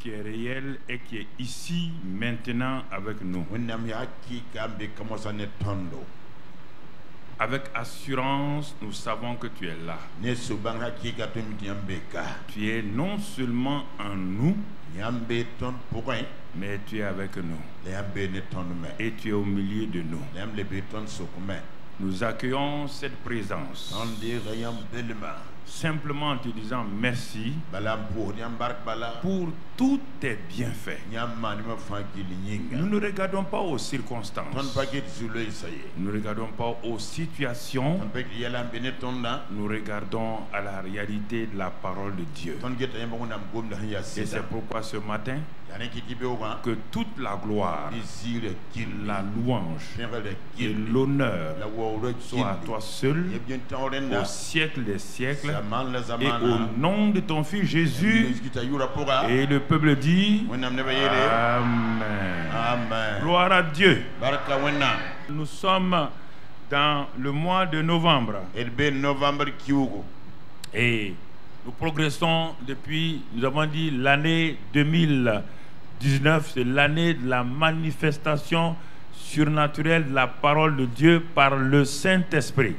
qui est réel et qui est ici maintenant avec nous. Avec assurance, nous savons que tu es là. Tu es non seulement en nous, mais tu es avec nous. Et tu es au milieu de nous. Nous accueillons cette présence simplement en te disant merci pour tous tes bienfaits. Nous ne regardons pas aux circonstances. Nous ne regardons pas aux situations. Nous regardons à la réalité de la parole de Dieu. Et c'est pourquoi ce matin, que toute la gloire, la louange et l'honneur soient à toi seul au siècle des siècles et au nom de ton Fils Jésus. Et le peuple dit Amen. Gloire à Dieu. Nous sommes dans le mois de novembre et nous progressons depuis, nous avons dit, l'année 2019, c'est l'année de la manifestation surnaturelle de la parole de Dieu par le Saint-Esprit.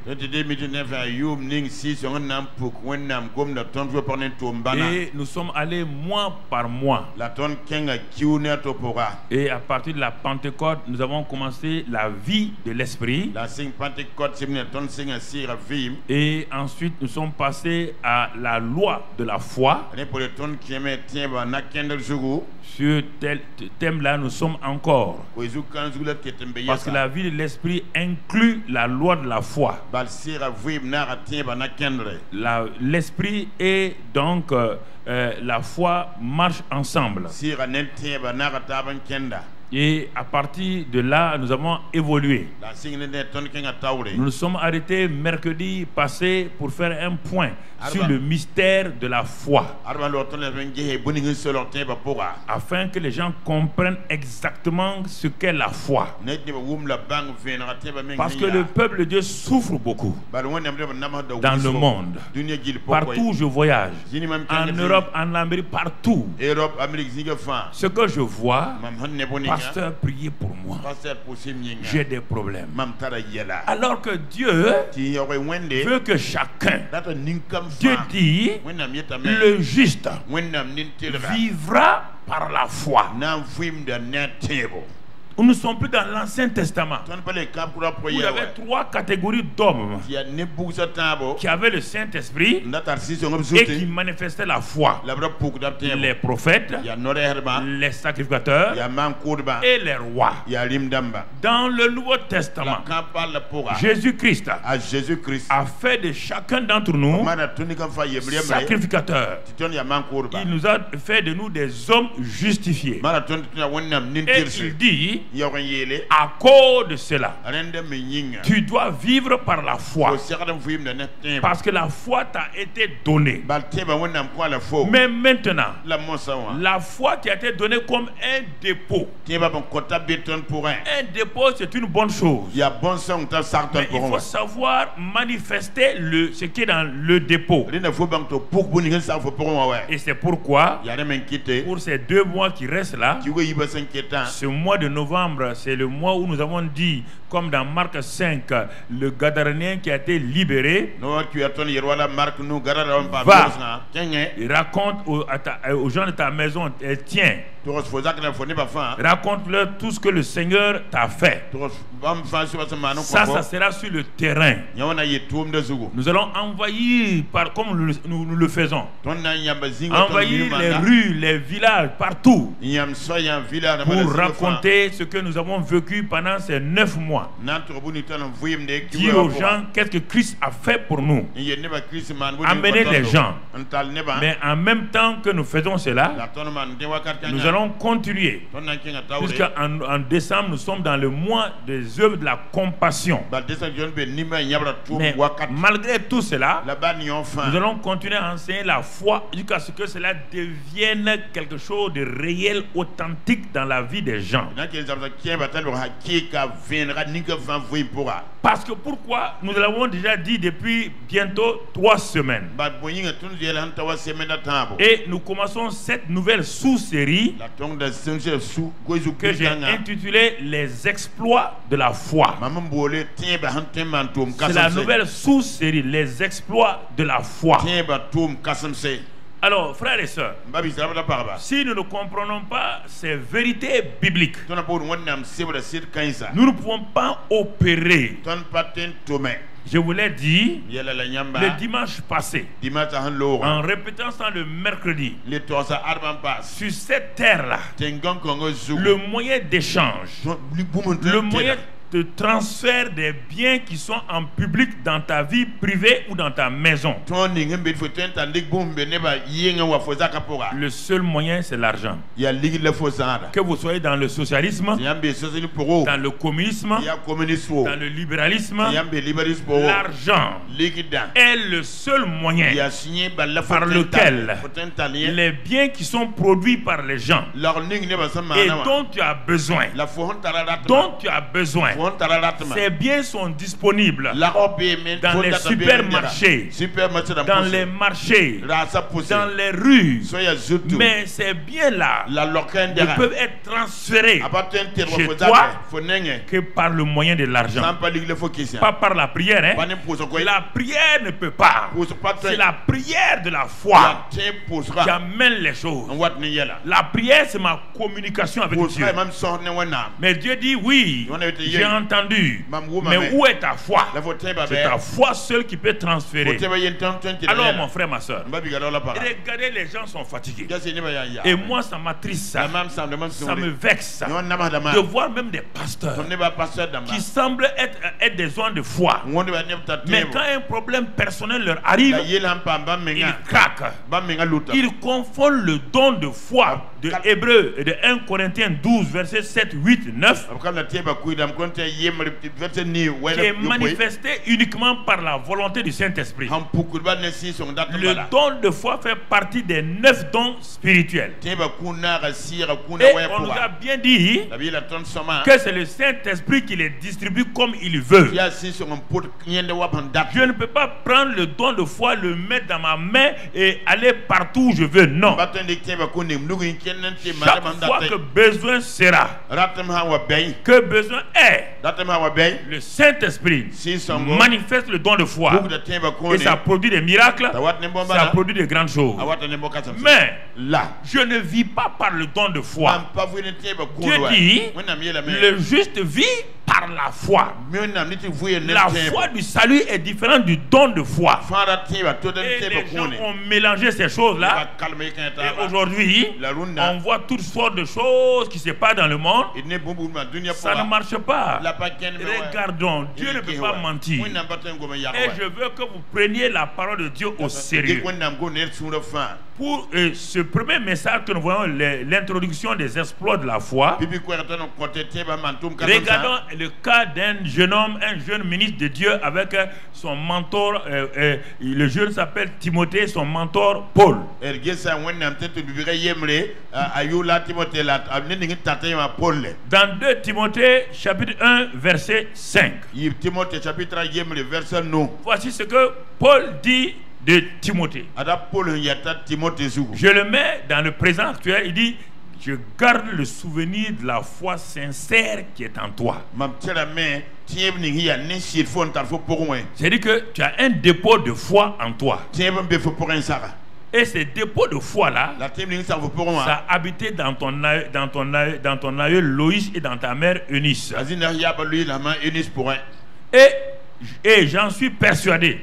Et nous sommes allés mois par mois. Et à partir de la Pentecôte, nous avons commencé la vie de l'Esprit. Et ensuite, nous sommes passés à la loi de la foi. Sur tel thème-là, nous sommes encore. Parce que la vie de l'esprit inclut la loi de la foi. L'esprit et donc la foi marchent ensemble. Et à partir de là, nous avons évolué. Nous nous sommes arrêtés mercredi passé pour faire un point sur le mystère de la foi, afin que les gens comprennent exactement ce qu'est la foi. Parce que le peuple de Dieu souffre beaucoup dans le monde. Partout où je voyage, en Europe, en Amérique, partout, ce que je vois, pasteur, priez pour moi. J'ai des problèmes. Alors que Dieu veut que chacun, Dieu dit, le juste vivra par la foi. Nous ne sommes plus dans l'Ancien Testament où il y avait 3 catégories d'hommes qui avaient le Saint-Esprit et qui manifestaient la foi: les prophètes, les sacrificateurs et les rois. Dans le Nouveau Testament, Jésus-Christ a fait de chacun d'entre nous sacrificateurs. Il nous a fait de nous des hommes justifiés. Et il dit, à cause de cela, tu dois vivre par la foi, parce que la foi t'a été donnée. Mais maintenant, la foi qui a été donnée comme un dépôt. Un dépôt, c'est une bonne chose. Mais il faut savoir manifester ce qui est dans le dépôt. Et c'est pourquoi, pour ces 2 mois qui restent là, ce mois de novembre, c'est le mois où nous avons dit, comme dans Marc 5, le Gadarénien qui a été libéré va, il raconte aux gens de ta maison, tiens, raconte-leur tout ce que le Seigneur t'a fait. Ça sera sur le terrain. Nous allons envahir, comme nous le faisons, envahir les rues, les villages, partout, pour raconter ce que nous avons vécu pendant ces 9 mois. Dire aux gens qu'est-ce que Christ a fait pour nous. Amener les gens. Mais en même temps que nous faisons cela, nous allons continuer. Puisqu'en décembre, nous sommes dans le mois des œuvres de la compassion. Mais malgré tout cela, nous allons continuer à enseigner la foi jusqu'à ce que cela devienne quelque chose de réel, authentique dans la vie des gens. Parce que pourquoi nous l'avons déjà dit depuis bientôt 3 semaines. Et nous commençons cette nouvelle sous-série que j'ai intitulée Les exploits de la foi. C'est la nouvelle sous-série, Les exploits de la foi. Alors, frères et sœurs, si nous ne comprenons pas ces vérités bibliques, nous ne pouvons pas opérer. Je vous l'ai dit le dimanche passé, en répétant ça le mercredi. Sur cette terre-là, le moyen d'échange, le moyen de transfert des biens qui sont en public dans ta vie privée ou dans ta maison, le seul moyen, c'est l'argent. Que vous soyez dans le socialisme, dans le communisme, dans le libéralisme, l'argent est le seul moyen par lequel les biens qui sont produits par les gens et dont tu as besoin, ces biens sont disponibles dans les supermarchés, dans les marchés, dans les rues. Mais ces biens-là ne peuvent être transférés chez toi que par le moyen de l'argent. Pas par la prière. Hein? La prière ne peut pas. C'est la prière de la foi qui amène les choses. La prière, c'est ma communication avec Dieu. Mais Dieu dit oui, j'ai entendu, mais où est ta foi? C'est ta foi seule qui peut transférer. Alors mon frère, ma soeur, regardez, les gens sont fatigués. Et moi ça m'attriste, ça me vexe de voir même des pasteurs qui semblent être des hommes de foi, mais quand un problème personnel leur arrive, ils craquent. Ils confondent le don de foi de Hébreux et de 1 Corinthiens 12 versets 7, 8, 9 qui est manifesté uniquement par la volonté du Saint-Esprit. Le don de foi fait partie des 9 dons spirituels. Et on nous a bien dit que c'est le Saint-Esprit qui les distribue comme il veut. Je ne peux pas prendre le don de foi, le mettre dans ma main et aller partout où je veux. Non. Chaque fois que besoin sera, que besoin est, le Saint-Esprit manifeste le don de foi et ça produit des miracles, ça produit de grandes choses. Mais là, je ne vis pas par le don de foi. Dieu dit, le juste vit par la foi. La foi du salut est différente du don de foi. Et les gens ont mélangé ces choses-là. Et aujourd'hui, on voit toutes sortes de choses qui se passent dans le monde. Ça ne marche pas. Regardons, Dieu ne peut pas mentir. Et je veux que vous preniez la parole de Dieu au sérieux. Pour ce premier message que nous voyons, l'introduction des exploits de la foi, regardons le cas d'un jeune homme, un jeune ministre de Dieu avec son mentor, le jeune s'appelle Timothée, son mentor Paul. Dans 2 Timothée chapitre 1 verset 5. Voici ce que Paul dit de Timothée. Je le mets dans le présent actuel. Il dit: je garde le souvenir de la foi sincère qui est en toi. C'est-à-dire que tu as un dépôt de foi en toi. Et ce dépôt de foi-là, ça a habité dans ton aïeul Loïs et dans ta mère Eunice. Et j'en suis persuadé,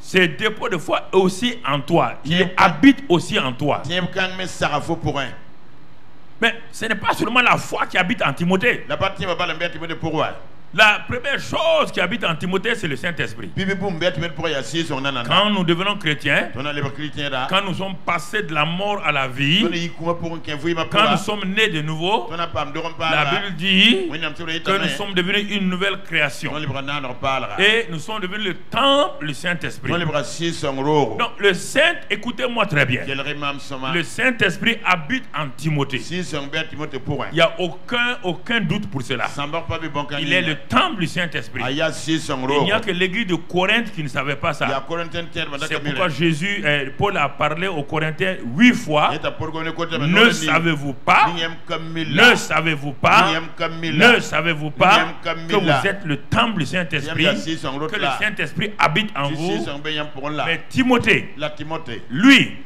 ce dépôt de foi est aussi en toi. Il habite aussi en toi. Mais ce n'est pas seulement la foi qui habite en Timothée. La première chose qui habite en Timothée, c'est le Saint-Esprit. Quand nous devenons chrétiens, quand nous sommes passés de la mort à la vie, quand nous sommes nés de nouveau, la Bible dit que nous sommes devenus une nouvelle création. Et nous sommes devenus le temple du Saint-Esprit. Donc le Saint, écoutez-moi très bien. Le Saint-Esprit habite en Timothée. Il n'y a aucun doute pour cela. Il est le temple du Saint-Esprit. Il n'y a que l'église de Corinthe qui ne savait pas ça. C'est pourquoi Paul a parlé aux Corinthiens 8 fois. Ne savez-vous pas? Ne savez-vous pas? Ne savez-vous pas que vous êtes le temple du Saint-Esprit, que le Saint-Esprit habite en vous? Mais Timothée, lui,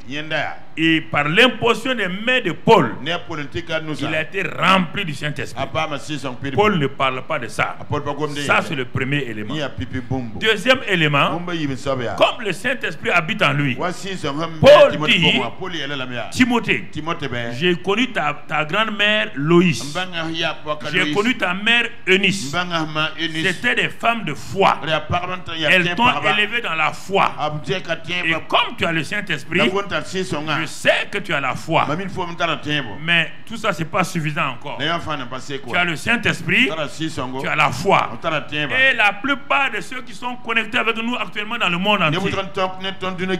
et par l'imposition des mains de Paul, il a été rempli du Saint-Esprit. Paul ne parle pas de ça. Ça, c'est le premier élément. Deuxième élément, comme le Saint-Esprit habite en lui, Paul dit, Timothée, j'ai connu ta grand-mère Loïs, j'ai connu ta mère Eunice. C'était des femmes de foi. Elles t'ont élevé dans la foi. Et comme tu as le Saint-Esprit, je sais que tu as la foi. Mais tout ça, c'est pas suffisant encore. Tu as le Saint-Esprit, tu as la foi. Et la plupart de ceux qui sont connectés avec nous actuellement dans le monde entier,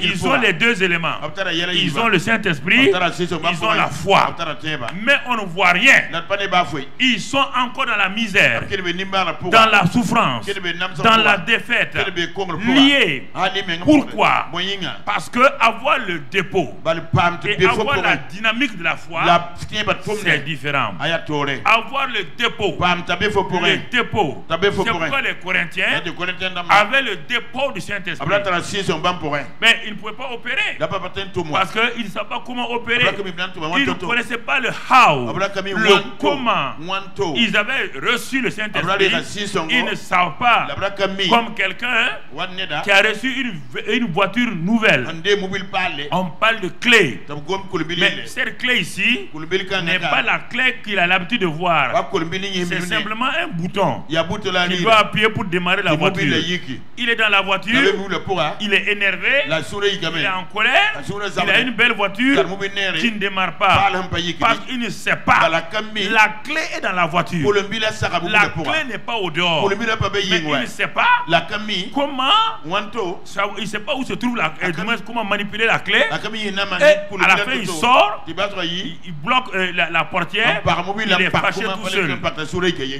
ils ont les deux éléments. Ils ont le Saint-Esprit, ils ont la foi. Mais on ne voit rien. Ils sont encore dans la misère, dans la souffrance, dans la défaite, liés. Pourquoi? Parce que avoir le dépôt et avoir la dynamique de la foi, c'est différent. Avoir le dépôt, c'est pourquoi les Corinthiens avaient le dépôt du Saint-Esprit. Mais ils ne pouvaient pas opérer parce qu'ils ne savaient pas comment opérer. Ils ne connaissaient pas le how, le comment. Ils avaient reçu le Saint-Esprit. Ils ne savent pas, comme quelqu'un qui a reçu une voiture nouvelle. On parle de clé. Mais cette clé ici n'est pas la clé qu'il a l'habitude de voir. C'est simplement un bouton qu'il doit appuyer pour démarrer la voiture. Il est dans la voiture, il est énervé, il est en colère, il a une belle voiture qui ne démarre pas parce qu'il ne sait pas. La clé est dans la voiture. La clé n'est pas au dehors. Mais il ne sait pas comment, il ne sait pas où se trouve la clé, comment manipuler la clé. Et à la fin, il sort, il bloque la portière, il est fâché tout seul.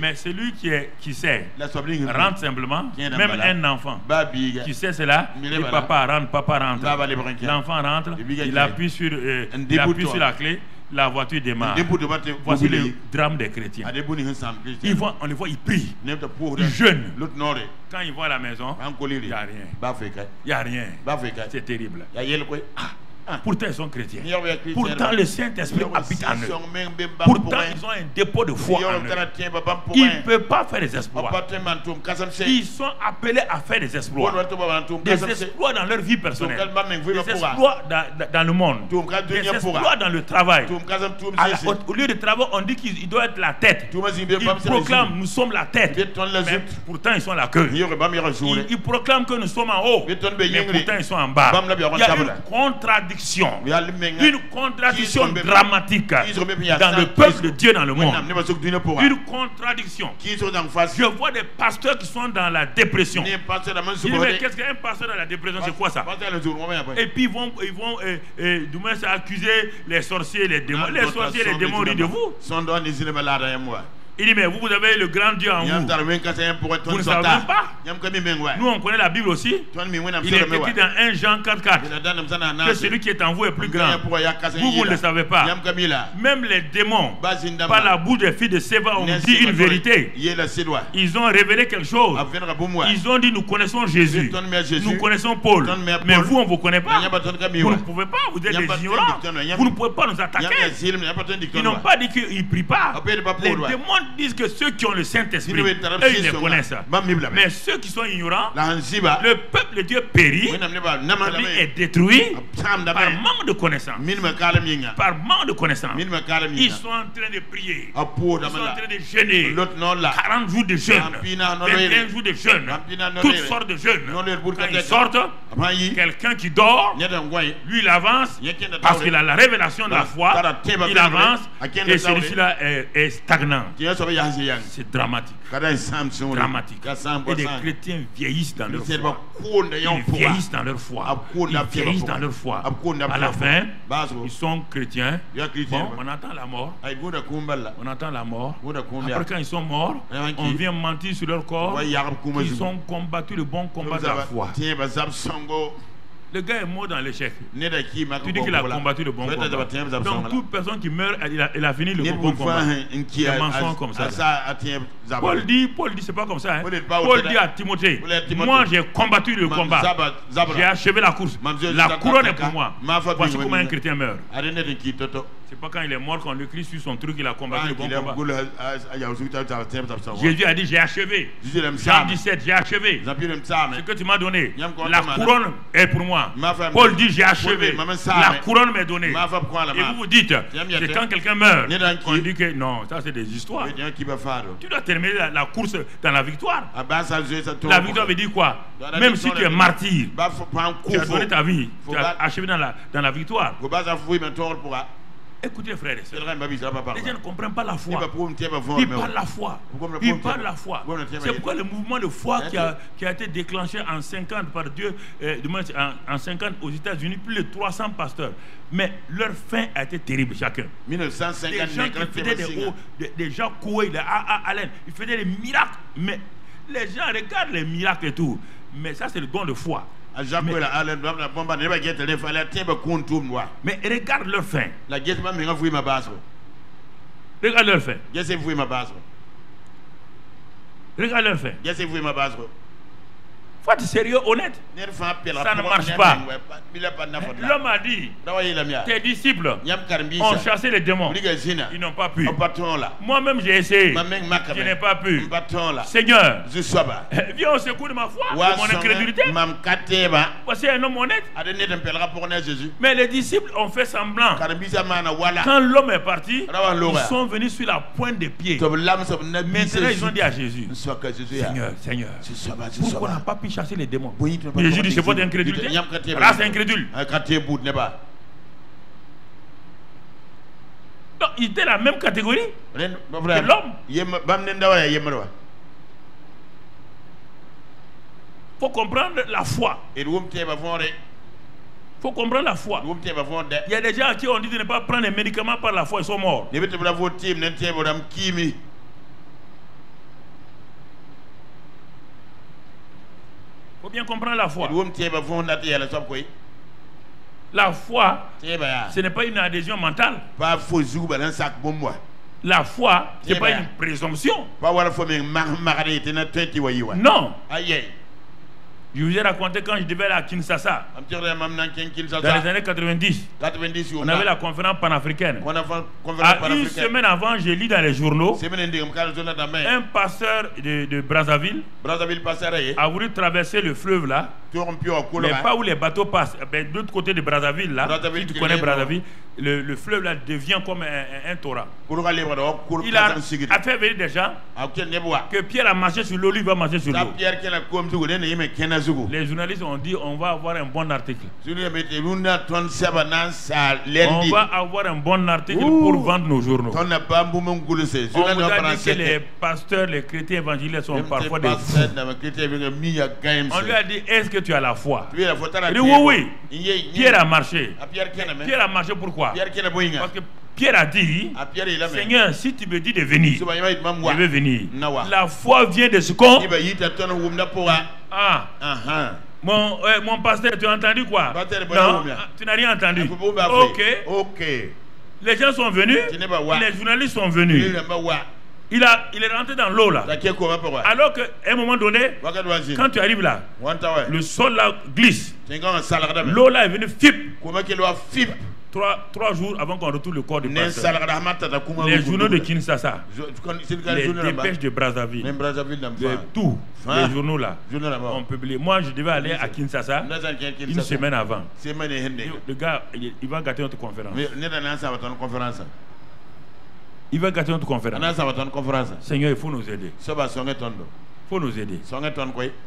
Mais celui qui sait, rentre simplement, même un enfant qui sait cela, dit papa rentre. L'enfant rentre, il appuie sur la clé, la voiture démarre. Voici le drame des chrétiens. On les voit, ils prient, ils jeûnent. Quand ils vont à la maison, il n'y a rien. Il n'y a rien. C'est terrible. Pourtant ils sont chrétiens. Pourtant le Saint-Esprit habite en eux. Pourtant ils ont un dépôt de foi en eux. Ils ne peuvent pas faire des exploits. Ils sont appelés à faire des exploits. Des exploits dans leur vie personnelle. Des exploits dans le monde. Des exploits dans le travail. Au lieu de travail, on dit qu'il doit être la tête. Ils proclament nous sommes la tête. Mais pourtant ils sont la queue. Ils proclament que nous sommes en haut. Mais pourtant ils sont en bas. Il y a une contradiction. Une contradiction dramatique dans le peuple de Dieu dans le monde. Une contradiction. Je vois des pasteurs qui sont dans la dépression. Je dis, mais qu'est-ce qu'un pasteur dans la dépression? C'est quoi ça? Et puis ils vont accuser les sorciers et les démons. Les sorciers et les démons rient de vous. Il dit, mais vous avez le grand Dieu en vous. Vous ne savez même pas. Nous, on connaît la Bible aussi. Il est écrit dans 1 Jean 4,4 que celui qui est en vous est plus grand. Vous ne le savez pas. Même les démons, par la bouche des filles de Séva, ont dit une vérité. Ils ont révélé quelque chose. Ils ont dit, nous connaissons Jésus. Nous connaissons Paul. Mais vous, on ne vous connaît pas. Vous ne pouvez pas. Vous êtes des ignorants. Vous ne pouvez pas nous attaquer. Ils n'ont pas dit qu'ils ne prient pas. Les démons disent que ceux qui ont le Saint-Esprit, eux, ils les connaissent. Mais ceux qui sont ignorants, le peuple de Dieu périt, est détruit par manque de connaissance. Par manque de connaissance. Ils sont en train de prier. Ils sont en train de jeûner. 40 jours de jeûne. 21 jours de jeûne. Toutes sortes de jeûnes. Quand ils sortent, quelqu'un qui dort, lui il avance parce qu'il a la révélation de la foi. Il avance et celui-ci-là est stagnant. C'est dramatique. Dramatique. Et les chrétiens vieillissent dans leur foi. Ils vieillissent dans leur foi. Ils vieillissent dans leur foi. À la fin, ils sont chrétiens. Bon, on attend la mort. On attend la mort. Après, quand ils sont morts, on vient mentir sur leur corps. Ils ont combattu le bon combat de la foi. Le gars est mort dans l'échec. Tu dis qu'il a combattu le bon combat. Donc toute personne qui meurt, il a fini le bon combat. Un mensonge comme ça. Paul dit c'est pas comme ça. Hein. Paul dit à Timothée, moi j'ai combattu le combat. J'ai achevé la course. La couronne est pour moi. Voici comment un chrétien meurt. C'est pas quand il est mort qu'on écrit sur son truc qu'il a combattu le bon combat. Jésus a dit j'ai achevé. Jean 17, j'ai achevé. Ce que tu m'as donné, la couronne est pour moi. Paul dit j'ai achevé. La couronne m'est donnée. Et vous vous dites que quand quelqu'un meurt, on dit que non, ça c'est des histoires. Tu dois terminer la course dans la victoire. La victoire veut dire quoi? Même si tu es martyr, tu as donné ta vie, tu as achevé dans la victoire. Écoutez frères et sœurs, les gens ne comprennent pas la foi. Ils parlent la foi. Ils parlent la foi. C'est pourquoi le mouvement de foi qui a été déclenché en 50 par Dieu, en 50 aux États-Unis, plus de 300 pasteurs. Mais leur fin a été terrible chacun. Des gens qui faisaient des gens coués, des Allen, ils faisaient des miracles. Mais les gens regardent les miracles et tout. Mais ça c'est le don de foi. Mais regarde leur fin. Regarde leur fin. Regarde leur fin. Faut être sérieux, honnête. Ça ne marche pas. L'homme a dit, tes disciples ont chassé les démons. Ils n'ont pas pu. Moi-même j'ai essayé. Je n'ai pas pu. Seigneur, viens au secours de ma foi, de mon incrédulité. Voici un homme honnête. Mais les disciples ont fait semblant. Quand l'homme est parti, ils sont venus sur la pointe des pieds. Maintenant ils ont dit à Jésus, Seigneur, pourquoi on n'a pas pu chasser les démons? Jésus dit c'est votre incrédulité. Là c'est incrédule. Donc il était la même catégorie que l'homme. Faut comprendre la foi. Faut comprendre la foi. Il y a des gens à qui on dit de ne pas prendre les médicaments par la foi, ils sont morts. Faut bien comprendre la foi. La foi, ce n'est pas une adhésion mentale. La foi, ce n'est pas une présomption. Non. Je vous ai raconté quand je devais aller à Kinshasa, dans les années 90, on avait la conférence panafricaine. Une semaine avant, j'ai lu dans les journaux, un pasteur de Brazzaville a voulu traverser le fleuve là, mais pas où les bateaux passent, de l'autre côté de Brazzaville là, si tu connais Brazzaville, le fleuve là devient comme un torrent. Il a fait venir des gens que Pierre a marché sur l'eau, lui va marcher sur l'eau. Les journalistes ont dit on va avoir un bon article. On va avoir un bon article pour vendre nos journaux. On nous a dit que les pasteurs, les chrétiens évangéliques sont parfois des fous. On lui a dit est-ce que tu as la foi? Il dit oui. Pierre a marché. Pierre a marché pourquoi? Parce que Pierre a dit, Seigneur, si tu me dis de venir, je vais venir. La foi vient de ce qu'on... Mon pasteur, tu as entendu quoi? Non, tu n'as rien entendu. Ok. Les gens sont venus, les journalistes sont venus. Il est rentré dans l'eau là. Alors qu'à un moment donné, quand tu arrives là, le sol là glisse. L'eau là est venue fip. 3 jours avant qu'on retrouve le corps du pasteur. Les journaux de Kinshasa, les dépêches de Brazzaville, tous les journaux là, on publie. Moi, je devais aller à Kinshasa une semaine avant. Le gars, il va gâter notre conférence. Il va gâter notre conférence. Seigneur, il faut nous aider. Il faut nous aider. Vous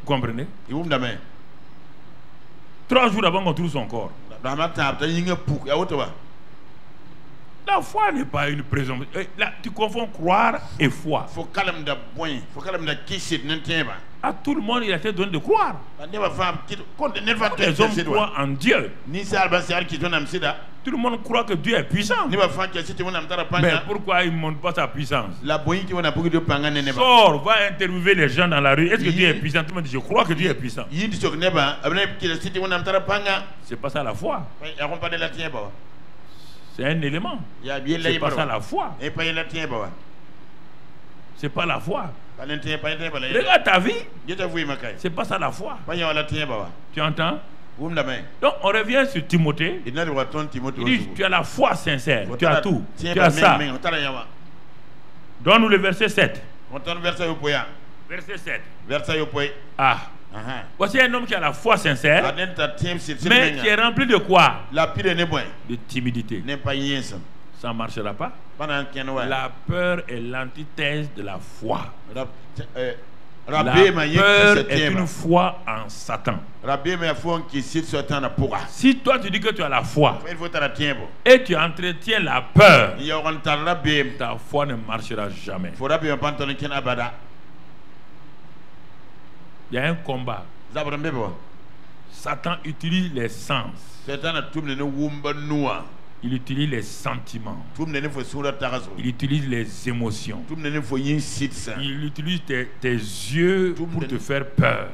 comprenez? 3 jours avant qu'on trouve son corps. La foi n'est pas une présomption. Là, tu confonds croire et foi. À tout le monde, il a été donné de croire. Les hommes croient en Dieu. Tout le monde croit que Dieu est puissant. Mais pourquoi il ne montre pas sa puissance? Sors, va interviewer les gens dans la rue. Est-ce que Dieu est puissant? Tout le monde dit, je crois que Dieu est puissant. C'est pas ça la foi. C'est un élément. C'est pas ça la foi. C'est pas la foi. Regarde ta vie. C'est pas ça la foi. Tu entends? Donc on revient sur Timothée. Il dit, tu as la foi sincère. Tu as tout. Tu as ça. Donne-nous le verset 7. Verset 7. Ah. Voici un homme qui a la foi sincère, mais qui est rempli de quoi? De timidité. Ça ne marchera pas. La peur est l'antithèse de la foi. La peur est une foi en Satan. Si toi tu dis que tu as la foi et tu entretiens la peur, ta foi ne marchera jamais. Il y a un combat. Satan utilise les sens. Il utilise les sentiments. Il utilise les émotions. Il utilise tes yeux pour te faire peur.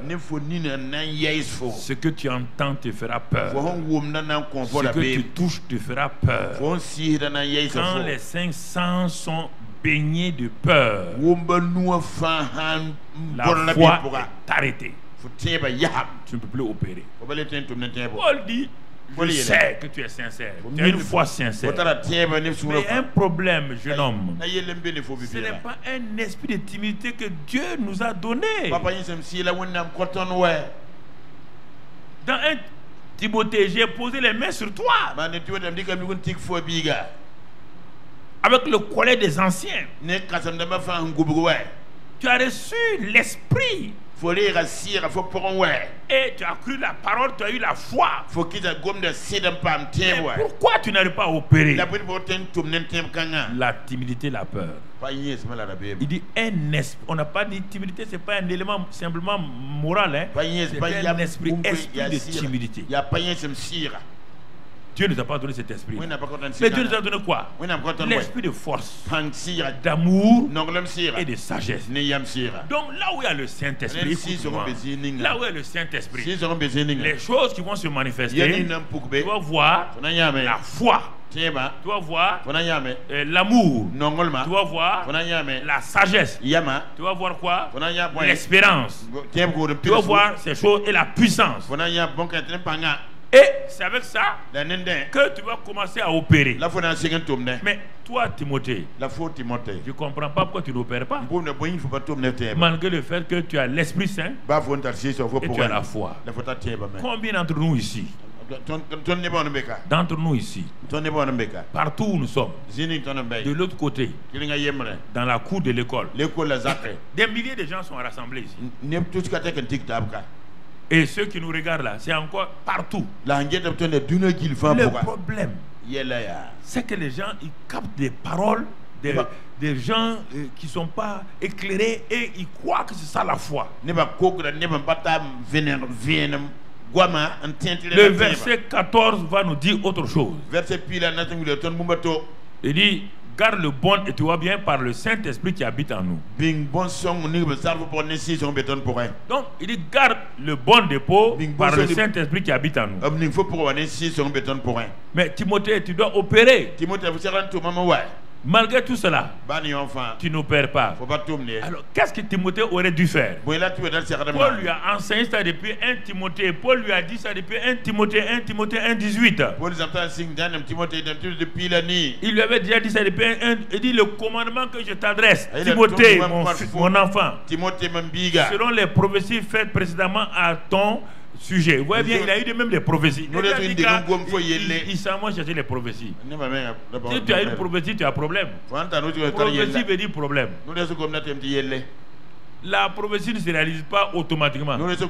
Ce que tu entends te fera peur. Ce que tu touches te fera peur. Quand les 5 sens sont baignés de peur, la foi est arrêtée. Tu ne peux plus opérer. Paul dit, je sais que tu es sincère. Tu as une foi sincère. Mais un problème, jeune homme, ce n'est pas un esprit de timidité que Dieu nous a donné. Dans 1 Timothée, j'ai posé les mains sur toi. Avec le collet des anciens. Tu as reçu l'esprit. Et tu as cru la parole, tu as eu la foi. Mais pourquoi tu n'arrives pas à opérer? La timidité, la peur. Il dit un esprit. On n'a pas dit timidité, ce n'est pas un élément simplement moral. C'est un esprit de timidité. Dieu ne nous a pas donné cet esprit. Mais Dieu nous a donné quoi? L'esprit de force, d'amour et de sagesse. Donc là où il y a le Saint-Esprit, là où il y a le Saint-Esprit, les choses qui vont se manifester, tu vas voir la foi. Tu vas voir l'amour. Tu vas voir la sagesse. Tu vas voir quoi? L'espérance. Tu vas voir ces choses et la puissance. Et c'est avec ça que tu vas commencer à opérer. Mais toi, Timothée, je ne comprends pas pourquoi tu n'opères pas. Malgré le fait que tu as l'Esprit Saint et tu as la foi. Combien d'entre nous ici? D'entre nous ici, partout où nous sommes, de l'autre côté, dans la cour de l'école, des milliers de gens sont rassemblés ici. Et ceux qui nous regardent là, c'est encore partout. Le problème, c'est que les gens, ils captent des paroles des gens qui ne sont pas éclairés et ils croient que c'est ça la foi. Le verset 14 va nous dire autre chose. Il dit, garde le bon et tu vois bien par le Saint-Esprit qui habite en nous. Donc, il dit garde le bon dépôt par le Saint-Esprit qui habite en nous. Mais Timothée, tu dois opérer. Malgré tout cela, tu n'opères pas. Alors, qu'est-ce que Timothée aurait dû faire? Paul lui a enseigné ça depuis 1 Timothée. Paul lui a dit ça depuis 1 Timothée 1:18. Il lui avait déjà dit ça depuis 1. Il dit le commandement que je t'adresse, Timothée, mon enfant, selon les prophéties faites précédemment à ton sujet. Vous voyez bien, il a eu même des prophéties. Il s'en va chercher les prophéties. Si tu as une prophétie, tu as un problème. Prophétie veut dire problème. La prophétie ne se réalise pas automatiquement. Ce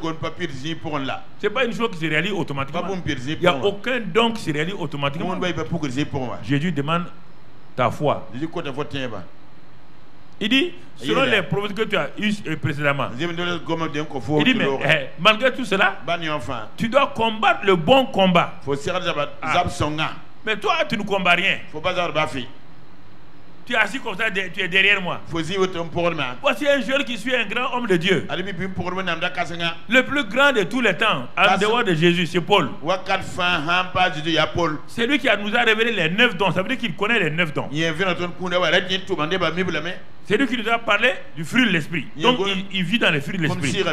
n'est pas une chose qui se réalise automatiquement. Il n'y a aucun don qui se réalise automatiquement. Jésus demande ta foi. Il dit, selon les prophéties que tu as eues précédemment, il dit, mais malgré tout cela, tu dois combattre le bon combat. Mais toi, tu ne combats rien. Tu es assis comme ça, tu es derrière moi. Voici un jeune qui suit un grand homme de Dieu. Le plus grand de tous les temps, en dehors de Jésus, c'est Paul. C'est lui qui nous a révélé les 9 dons. Ça veut dire qu'il connaît les 9 dons. C'est lui qui nous a parlé du fruit de l'esprit. Donc il vit dans les fruits de l'esprit.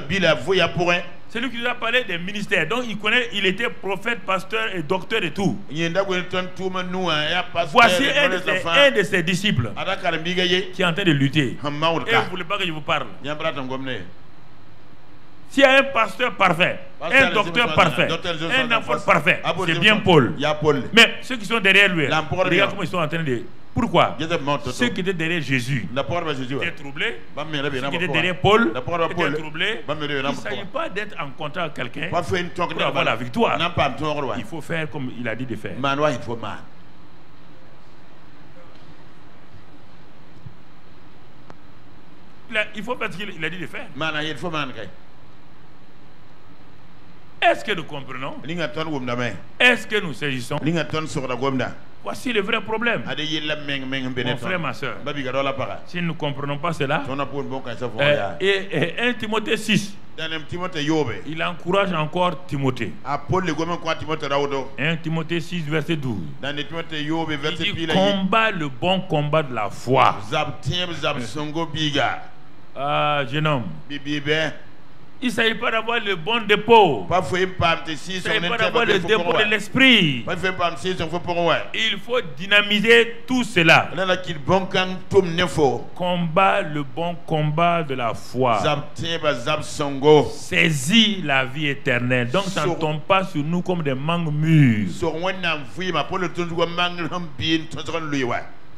C'est lui qui nous a parlé des ministères. Donc il connaît, il était prophète, pasteur et docteur et tout. Voici un de ses disciples qui est en train de lutter. Et vous ne voulez pas que je vous parle. S'il y a un pasteur parfait, un docteur parfait, un apôtre parfait, c'est bien Paul. Mais ceux qui sont derrière lui, regarde comment ils sont en train de... Pourquoi? Ceux qui étaient derrière Jésus étaient troublés. Ceux qui étaient derrière Paul étaient troublés. Il ne s'agit pas d'être en contact avec quelqu'un pour avoir la victoire. Il faut faire comme il a dit de faire. Il faut faire ce qu'il a dit de faire. Est-ce que nous comprenons? Est-ce que nous saisissons? Voici le vrai problème. Mon frère, ma soeur, si nous ne comprenons pas cela, et 1 Timothée 6, il encourage encore Timothée. 1 Timothée 6, verset 12. Il dit, combat le bon combat de la foi. Jeune homme, il ne s'agit pas d'avoir le bon dépôt. Il ne s'agit pas d'avoir le dépôt de l'esprit. Il faut dynamiser tout cela. Combat le bon combat de la foi. Saisis la vie éternelle. Donc ça ne tombe pas sur nous comme des mangues mûres.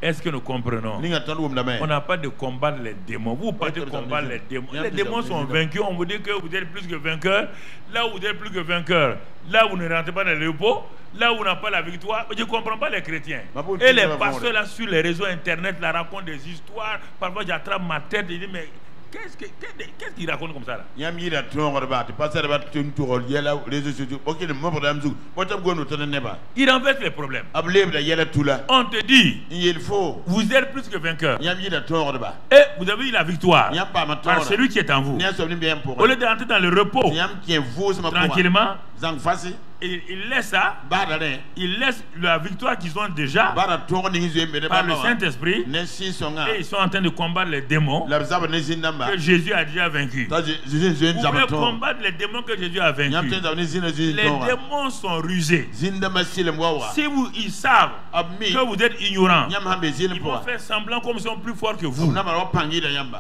Est-ce que nous comprenons? On n'a pas de combattre les démons. Vous partez de combattre les démons. Les démons sont vaincus. On vous dit que vous êtes plus que vainqueur. Là où vous êtes plus que vainqueur, là vous ne rentrez pas dans le repos. Là où on n'a pas la victoire. Je ne comprends pas les chrétiens. Et les pasteurs là sur les réseaux internet là, racontent des histoires. Parfois j'attrape ma tête et je dis mais qu'est-ce qu'il raconte comme ça là? Il renverse les problèmes. On te dit, vous êtes plus que vainqueur. Et vous avez eu la victoire par celui qui est en vous. Au lieu d'entrer dans le repos, tranquillement, il laisse ça, il laisse la victoire qu'ils ont déjà par le Saint-Esprit, et ils sont en train de combattre les démons que Jésus a déjà vaincus. Vous pouvez combattre les démons que Jésus a vaincus. Les démons sont rusés. Si ils savent que vous êtes ignorants, ils vont faire semblant comme ils sont plus forts que vous.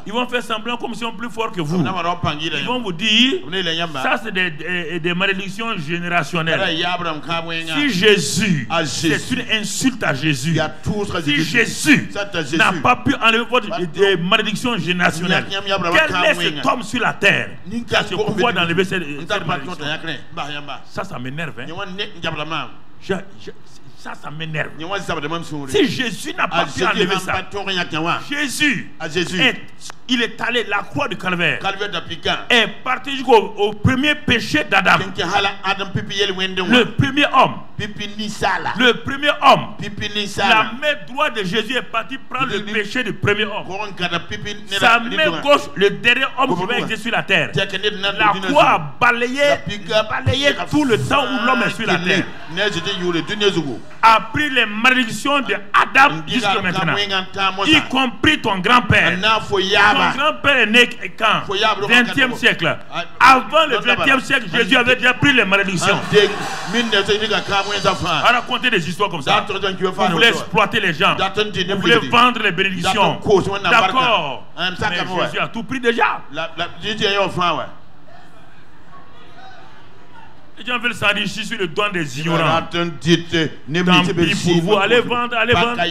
Ils vont faire semblant comme ils sont plus forts que vous. Ils vont vous dire, ça c'est des malédictions générationnelles. Si Jésus, c'est une insulte à Jésus. Si Jésus n'a pas pu enlever votre malédiction générationnelle, quel est cet homme sur la terre qui a ce pouvoir d'enlever cette malédiction? Ça m'énerve. Ça m'énerve. Si Jésus n'a pas pu enlever ça, Jésus est il est allé, la croix du calvaire est parti jusqu'au premier péché d'Adam. Le premier homme. Le premier homme. La main droite de Jésus est partie prendre le péché du premier homme. Sa main gauche, le dernier homme qui va exister sur la terre. La croix a balayé tout le temps où l'homme est sur la terre. A pris les malédictions de Adam jusqu'à maintenant, y compris ton grand-père. Ton grand-père est né quand? 20e siècle. Avant le 20e siècle, Jésus avait déjà pris les malédictions. On raconter des histoires comme ça. Vous voulez exploiter les gens. Vous voulez vendre les bénédictions. D'accord. Mais Jésus a tout pris déjà. Les gens veulent s'enrichir sur le don des ignorants. Tant pis pour vous. Allez vendre, allez vendre.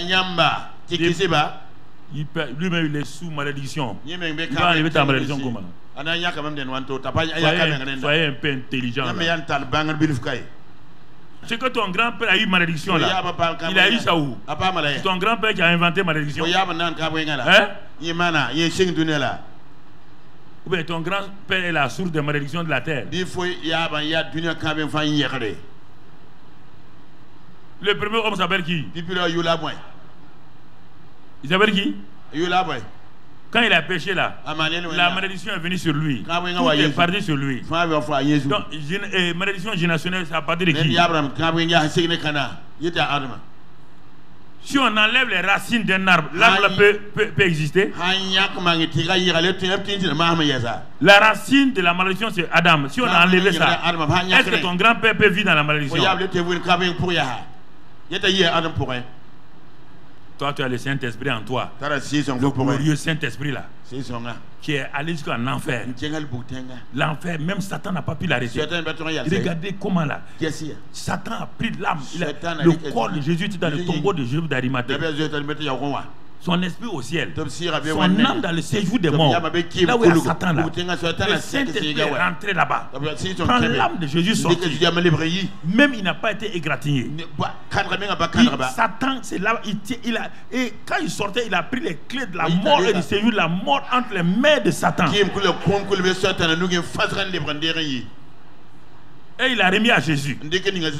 Lui-même il est sous malédiction. Il va enlever ta malédiction comment? Soyez un peu intelligent. C'est que ton grand-père a eu malédiction là. Il a eu ça où? C'est ton grand-père qui a inventé malédiction. Hein? Ou bien ton grand-père est la source des malédictions de la terre. Le premier homme s'appelle qui? Il s'appelle qui? Quand il a péché là, la malédiction est venue sur lui. Tout est parti sur lui. Donc, malédiction générationnelle, ça a parti de qui? Si on enlève les racines d'un arbre, l'arbre peut exister. La racine de la malédiction, c'est Adam. Si on a enlevé ça, est-ce que ton grand-père peut vivre dans la malédiction? Toi, tu as le Saint-Esprit en toi. Le glorieux Saint-Esprit là, qui est allé jusqu'en enfer. L'enfer, même Satan n'a pas pu l'arrêter. Regardez comment là, Satan a pris l'âme. Le corps de Jésus était dans le tombeau de Jésus d'Arimathée. Son esprit au ciel, son âme dans le séjour des morts. Là où il y a Satan là, le Saint-Esprit est rentré là-bas. Quand l'âme de Jésus sortit, même il n'a pas été égratigné. Satan, c'est là, et quand il sortait, il a pris les clés de la mort et du séjour de la mort entre les mains de Satan. Et il a remis à Jésus.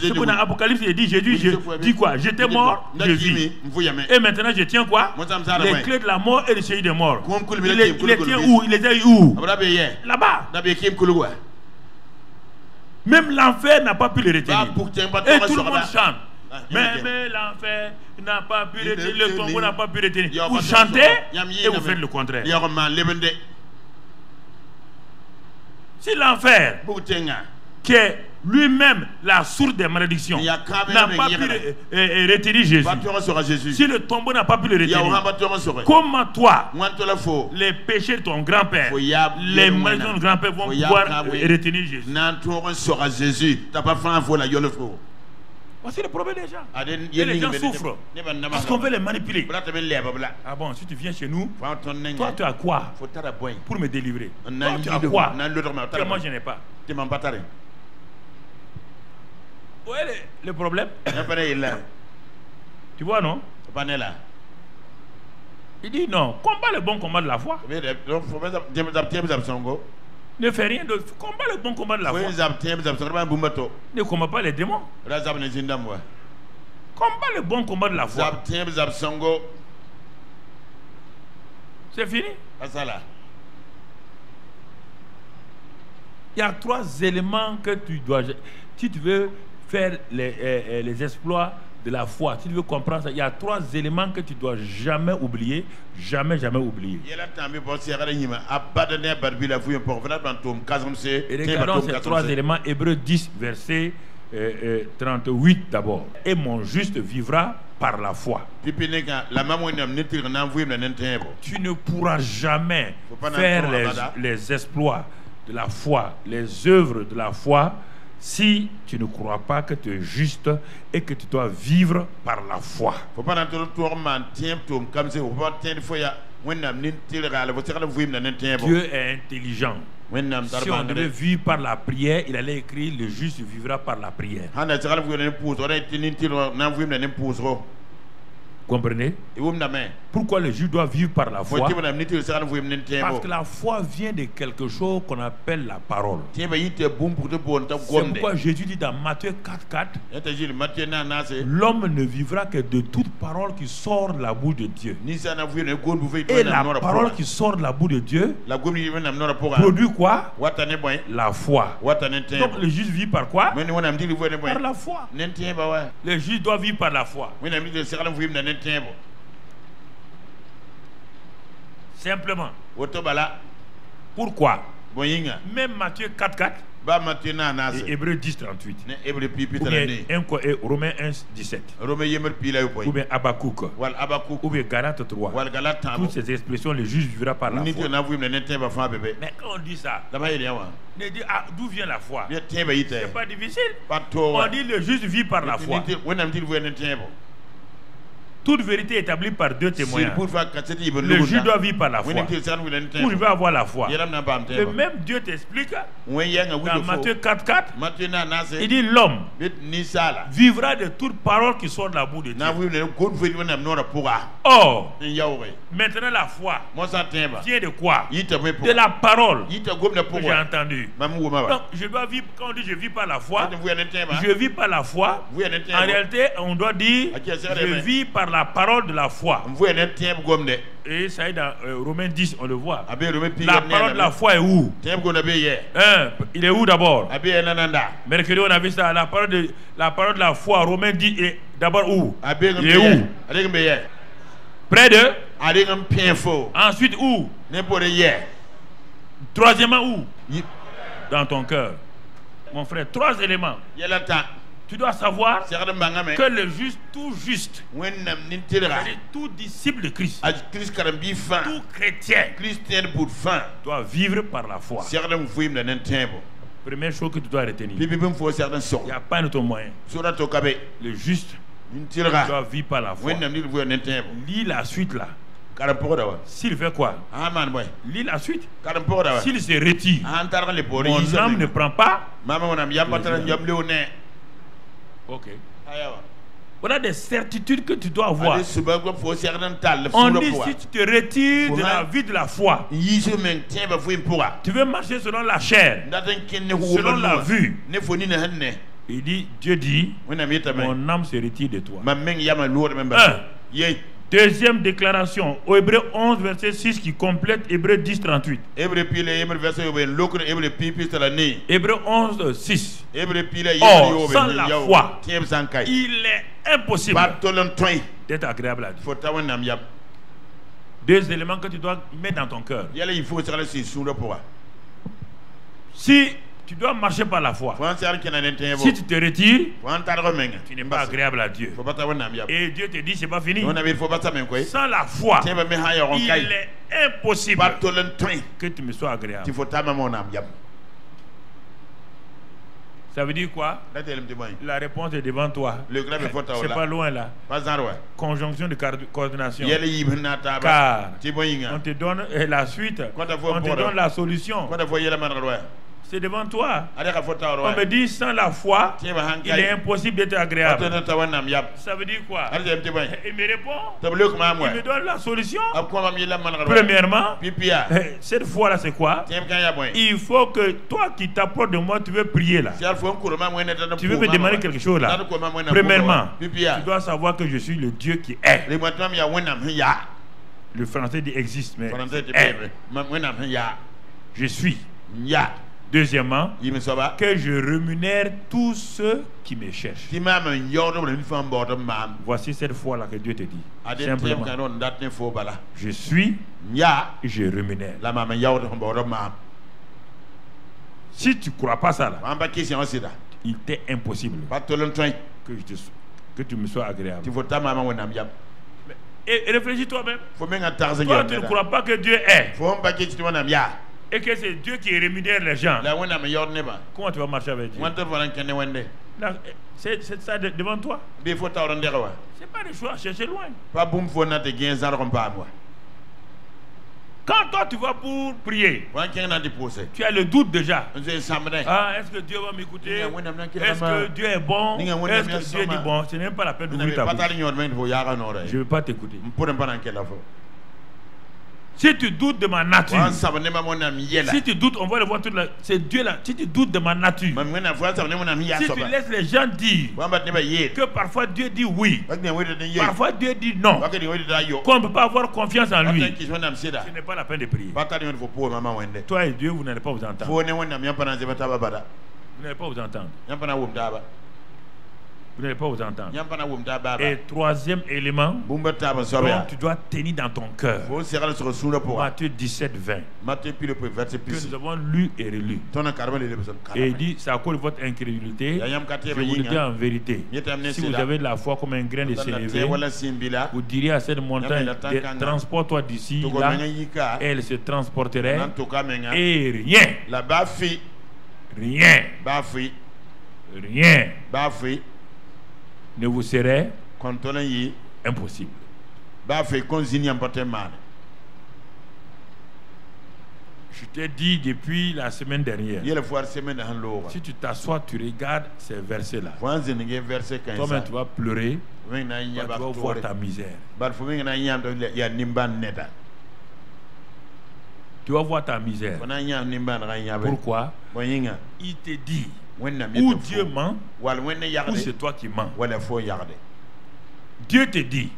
C'est pour dans l'Apocalypse, il dit Jésus, dit quoi? J'étais mort, je vis. Et maintenant je tiens quoi? Les clés de la mort et le séjour des morts. Il les tient où? Il les a eu où? Là-bas. Même l'enfer n'a pas pu le retenir. Et tout le monde chante. Mais l'enfer n'a pas pu retenir, le tombeau n'a pas pu retenir. Vous chantez et vous faites le contraire. Si l'enfer, qui est lui-même la source des malédictions, n'a pas pu retenir Jésus, si le tombeau n'a pas pu le retenir, comment toi, les péchés de ton grand-père, les malédictions de ton grand-père vont pouvoir retenir Jésus? Voici le problème des gens. Et les gens souffrent parce qu'on veut les manipuler. Ah bon, si tu viens chez nous, toi tu as quoi pour me délivrer? Toi tu as quoi que moi je n'ai pas? Où est le problème? Tu vois, non? Il dit non, combat le bon combat de la foi. Ne fais rien de... Combat le bon combat de la foi. Ne combat pas les démons. Combat le bon combat de la foi. C'est fini. Il y a 3 éléments que tu dois... Si tu veux faire les exploits de la foi, si tu veux comprendre ça, il y a 3 éléments que tu dois jamais oublier, jamais oublier. Et regardons ces 3 éléments, Hébreux 10, verset 38 d'abord. Et mon juste vivra par la foi. Tu ne pourras jamais faire les exploits de la foi, les œuvres de la foi, si tu ne crois pas que tu es juste et que tu dois vivre par la foi. Dieu est intelligent. Si on devait vivre par la prière, il allait écrire le juste vivra par la prière. Comprenez? Pourquoi les Juifs doivent vivre par la foi? Parce que la foi vient de quelque chose qu'on appelle la parole. C'est pourquoi Jésus dit dans Matthieu 4,4, l'homme ne vivra que de toute parole qui sort de la bouche de Dieu. Et la parole qui sort de la bouche de Dieu produit quoi? La foi. Donc les Juifs vivent par quoi? Par la foi. Les Juifs doivent vivre par la foi. Simplement. Pourquoi? Même Matthieu 4,4 et Hébreux 10,38 ou bien Romains 1,17 ou bien Habakkuk ou bien Galates 3. Toutes ces expressions, le juge vivra par la foi. Mais quand on dit ça, on dit d'où vient la foi? C'est pas difficile. On dit le juge vit par la foi. Toute vérité établie par deux témoins. Le juge doit vivre par la foi. Pour je veux avoir la foi. Et même Dieu t'explique dans Matthieu 4,4, il dit l'homme vivra de toute parole qui sort de la bouche de Dieu. Or, maintenant la foi vient de quoi? De la parole que j'ai entendue. Donc je dois vivre, quand on dit je vis par la foi, je vis par la foi. En réalité, on doit dire je vis par la parole de la foi. Et ça est dans Romains 10, on le voit. La parole de la foi est où? Il est où d'abord? Mercredi, on a vu ça. La parole de la foi, Romains 10, est d'abord où? Il est où? Près de? Ensuite où? Troisièmement où? Dans ton cœur. Mon frère, 3 éléments. Tu dois savoir que le juste, tout juste, tout disciple de Christ, tout chrétien, doit vivre par la foi. Première chose que tu dois retenir, il n'y a pas d'autre moyen. Le juste doit vivre par la foi. Lis la suite là. S'il fait quoi? Lis la suite. S'il se retire, mon âme ne prend pas. Ok. Voilà des certitudes que tu dois avoir. On dit si tu te retires de la vie de la foi, tu veux marcher selon la chair, selon la vue. Il dit, Dieu dit, mon âme se retire de toi. Deuxième déclaration, au Hébreux 11, verset 6 qui complète Hébreux 10, 38. Hébreux 11, 6. Or, sans la foi, il est impossible d'être agréable à Dieu. 2 éléments que tu dois mettre dans ton cœur. Si tu dois marcher par la foi, si tu te retires, tu n'es pas agréable à Dieu. Et Dieu te dit, c'est pas fini. Sans la foi, il est impossible que tu me sois agréable. Ça veut dire quoi? La réponse est devant toi. C'est pas loin là. Conjonction de coordination. Car on te donne la suite. On te donne la solution. C'est devant toi. On me dit sans la foi, il est impossible d'être agréable. Ça veut dire quoi? Il me répond. Il me donne la solution. Premièrement, cette foi-là, c'est quoi? Il faut que toi qui t'approches de moi, tu veux prier là. Tu veux me demander quelque chose là. Premièrement, tu dois savoir que je suis le Dieu qui est. Le français dit existe, mais est. Je suis. Deuxièmement, que je rémunère tous ceux qui me cherchent. Voici cette foi-là que Dieu te dit. Simplement, je suis et je rémunère. Si tu ne crois pas ça, là, il t'est impossible que tu me sois agréable. Et réfléchis toi-même. Toi, tu ne crois pas que Dieu est. Et que c'est Dieu qui rémunère les gens. Comment tu vas marcher avec Dieu? C'est ça devant toi. C'est pas des choix à chercher loin. Quand toi tu vas pour prier, tu as le doute déjà. Ah, est-ce que Dieu va m'écouter? Est-ce que Dieu est bon? Est-ce que Dieu dit bon? Ce n'est même pas la peine d'ouvrir ta bouche. Je ne veux pas t'écouter. Si tu doutes de ma nature, si tu doutes, on va le voir toute la... C'est Dieu là. Si tu doutes de ma nature, si tu laisses les gens dire que parfois Dieu dit oui, parfois Dieu dit non, qu'on ne peut pas avoir confiance en lui, ce n'est pas la peine de prier. Toi et Dieu, vous n'allez pas vous entendre. Vous n'allez pas vous entendre. Vous n'allez pas vous entendre. Et troisième élément, donc tu dois tenir dans ton cœur Matthieu 17, 20, que nous avons lu et relu. Et il dit, c'est à cause de votre incrédulité, je vous le dis en vérité, si vous avez de la foi comme un grain de sénévé, vous diriez à cette montagne, transporte-toi d'ici, là, elle se transporterait, et rien ne vous serait impossible. Je t'ai dit depuis la semaine dernière, si tu t'assois, tu regardes ces versets-là, toi-même tu vas pleurer, tu vas voir ta misère. Tu vas voir ta misère. Pourquoi? Il te dit, ou Dieu ment, ou c'est toi qui mens. Dieu te dit,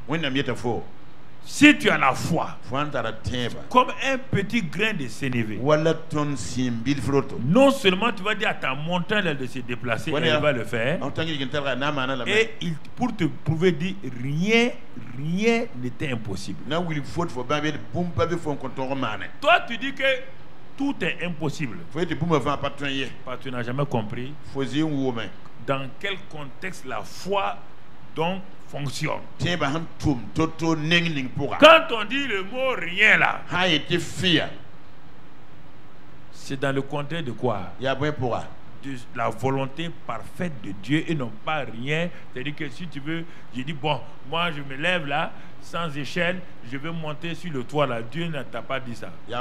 si tu as la foi, comme un petit grain de sénévé, non seulement tu vas dire à ta montagne de se déplacer, elle va le faire, et pour te prouver, dit rien n'était impossible. Toi tu dis que tout est impossible, parce que tu n'as jamais compris dans quel contexte la foi donc fonctionne. Quand on dit le mot rien là, c'est dans le contexte de quoi? De la volonté parfaite de Dieu et non pas rien. C'est-à-dire que si tu veux, je dis bon, moi je me lève là, sans échelle, je vais monter sur le toit là. Dieu ne t'a pas dit ça. On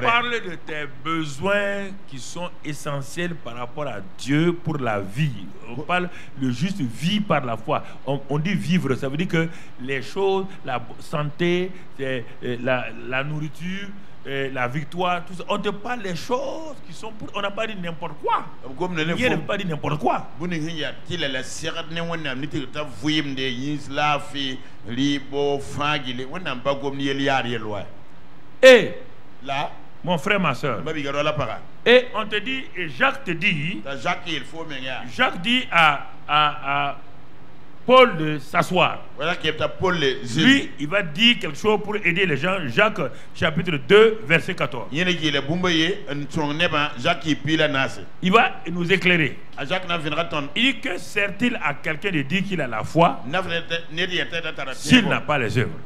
parle de tes besoins qui sont essentiels par rapport à Dieu pour la vie. On parle de juste vivre par la foi. On dit vivre, ça veut dire que les choses, la santé, la nourriture, la victoire, tout ça. On te parle des choses qui sont pour... On n'a pas dit n'importe quoi. Dieu n'a pas dit n'importe quoi. Et là, mon frère, ma soeur, et on te dit, et Jacques te dit, Jacques dit à Paul de s'asseoir. Lui, il va dire quelque chose pour aider les gens. Jacques, chapitre 2, verset 14. Il va nous éclairer. Il dit que sert-il à quelqu'un de dire qu'il a la foi s'il n'a pas les œuvres?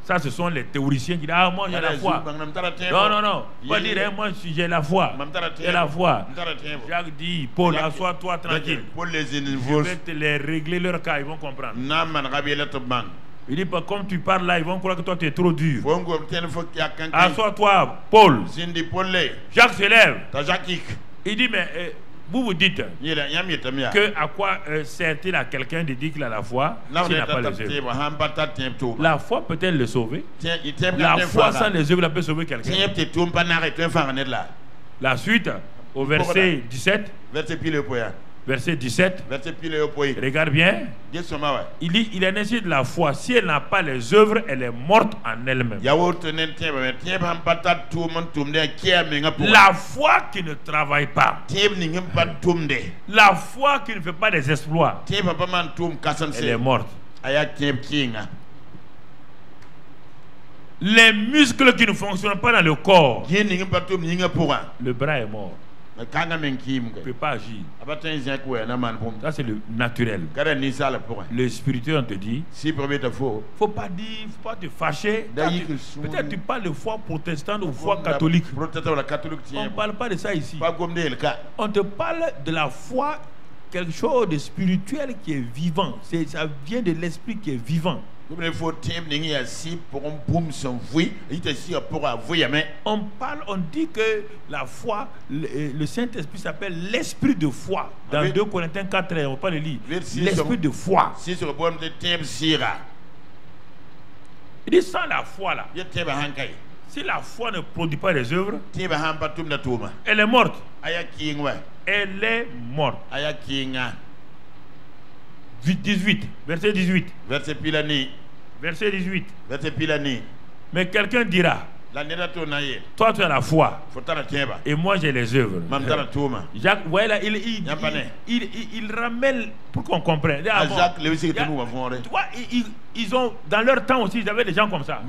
Ça, ce sont les théoriciens qui disent ah, moi j'ai la foi. Non. Pas dire moi j'ai la foi. J'ai la foi. Jacques dit Paul, assois-toi tranquille. Je vais te les régler leur cas, ils vont comprendre. Il dit pas comme tu parles là, ils vont croire que toi tu es trop dur. Assois-toi, Paul. Jacques se lève. Il dit mais vous dites que à quoi sert-il à quelqu'un de dire qu'il a la foi s'il n'a pas les œuvres? La foi peut-elle le sauver? La foi sans les œuvres peut sauver quelqu'un. La suite au verset 17. Verset 17. Regarde bien. Il dit il est nécessaire de la foi. Si elle n'a pas les œuvres, elle est morte en elle-même. La foi qui ne travaille pas, la foi qui ne fait pas des exploits, elle est morte. Les muscles qui ne fonctionnent pas dans le corps, le bras est mort. Il ne peut pas agir. Ça c'est le naturel. Le spirituel, on te dit, faut pas dire, faut pas te fâcher. Peut-être tu parles de foi protestante ou foi catholique. On ne parle pas de ça ici. On te parle de la foi quelque chose de spirituel qui est vivant. Ça vient de l'esprit qui est vivant. On parle, on dit que la foi, le Saint-Esprit s'appelle l'esprit de foi. Dans 2 Corinthiens 4, on parle de lire. L'esprit de foi. Il dit sans la foi là. Si la foi ne produit pas des œuvres, elle est morte. Elle est morte. 18, verset 18. Verset 18. Mais quelqu'un dira, toi tu as la foi et moi j'ai les œuvres. Jacques, voilà, il ramène pour qu'on comprenne. Ils ont, dans leur temps aussi, ils avaient des gens comme ça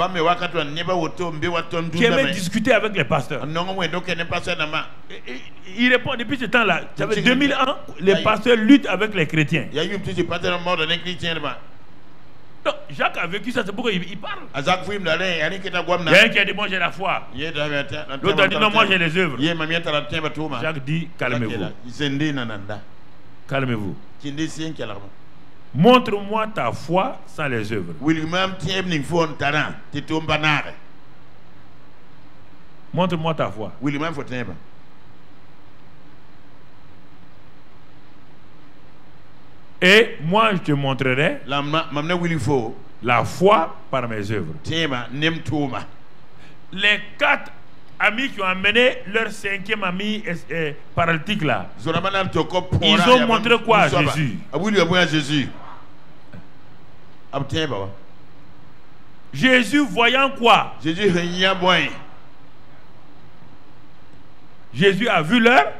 qui aimaient discuter avec les pasteurs. Il répond, depuis ce temps-là, ça fait 2000 ans, les pasteurs luttent avec les chrétiens. Non, Jacques a vécu ça, c'est pourquoi il parle. Il y a un qui a dit, moi j'ai la foi. L'autre a dit, non, moi j'ai les œuvres. Jacques dit, calmez-vous. Calmez-vous. Montre-moi ta foi sans les œuvres. Montre-moi ta foi. Et moi je te montrerai la foi par mes œuvres. Les 4 amis qui ont amené leur 5e ami paralytique là, ils ont montré quoi à Jésus? Jésus voyant quoi? Jésus a vu leur.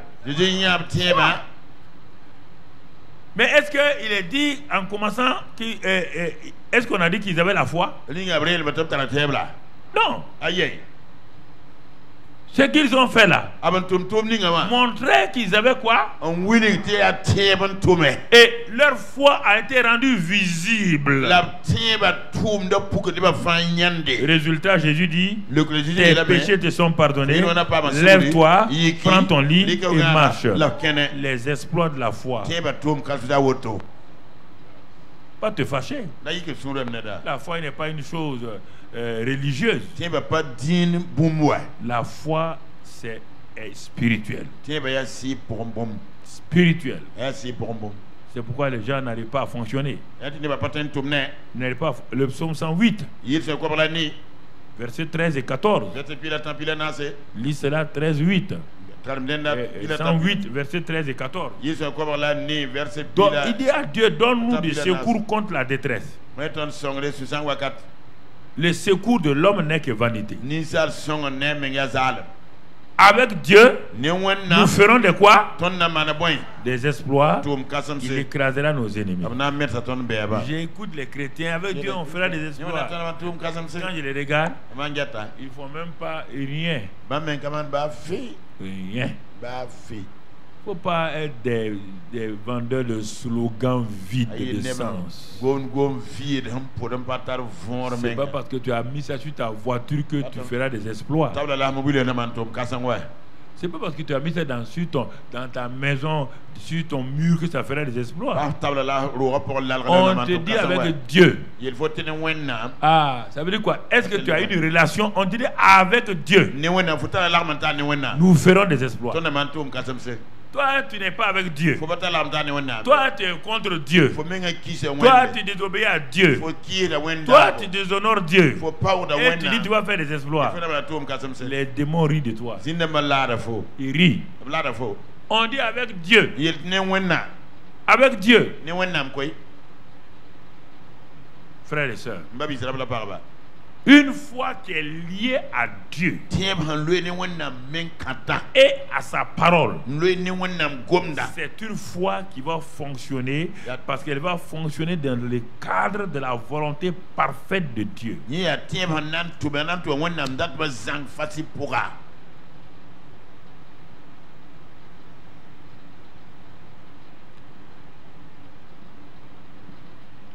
Mais est-ce qu'il est dit en commençant, est-ce qu'on a dit qu'ils avaient la foi? Non. Ce qu'ils ont fait là, montrer qu'ils avaient quoi? Et leur foi a été rendue visible. Résultat, Jésus dit, tes péchés te sont pardonnés, lève-toi, prends ton lit et marche. Les exploits de la foi. Pas te fâcher. La foi n'est pas une chose religieuse. La foi, c'est spirituel. Spirituel. C'est pourquoi les gens n'arrivent pas à fonctionner. Le psaume 108, versets 13 et 14. Lis cela, 13, 8. 108, versets 13 et 14. Donc, il dit à Dieu, donne-nous des secours contre la détresse. Le secours de l'homme n'est que vanité. Avec Dieu, nous ferons de quoi? Des exploits. Il écrasera nos ennemis. J'écoute les chrétiens. Avec Dieu, on fera des exploits. Quand je les regarde, ils ne font même pas rien. Rien. Il ne faut pas être des vendeurs de slogans vides de sens. C'est pas parce que tu as mis ça sur ta voiture que tu feras des exploits. C'est pas parce que tu as mis ça dans ta maison, sur ton mur, que ça fera des exploits. On te dit avec Dieu. Ah, ça veut dire quoi? Est-ce que tu as une relation? On te dit avec Dieu. Nous ferons des exploits. Toi, tu n'es pas avec Dieu. Toi, tu es contre Dieu. Toi, tu désobéis à Dieu. Toi, tu déshonores Dieu. Et tu dis tu vas faire des exploits. Les démons rient de toi. Ils rient. On dit avec Dieu. Avec Dieu. Frères et sœurs, une foi qui est liée à Dieu et à sa parole, c'est une foi qui va fonctionner parce qu'elle va fonctionner dans le cadre de la volonté parfaite de Dieu.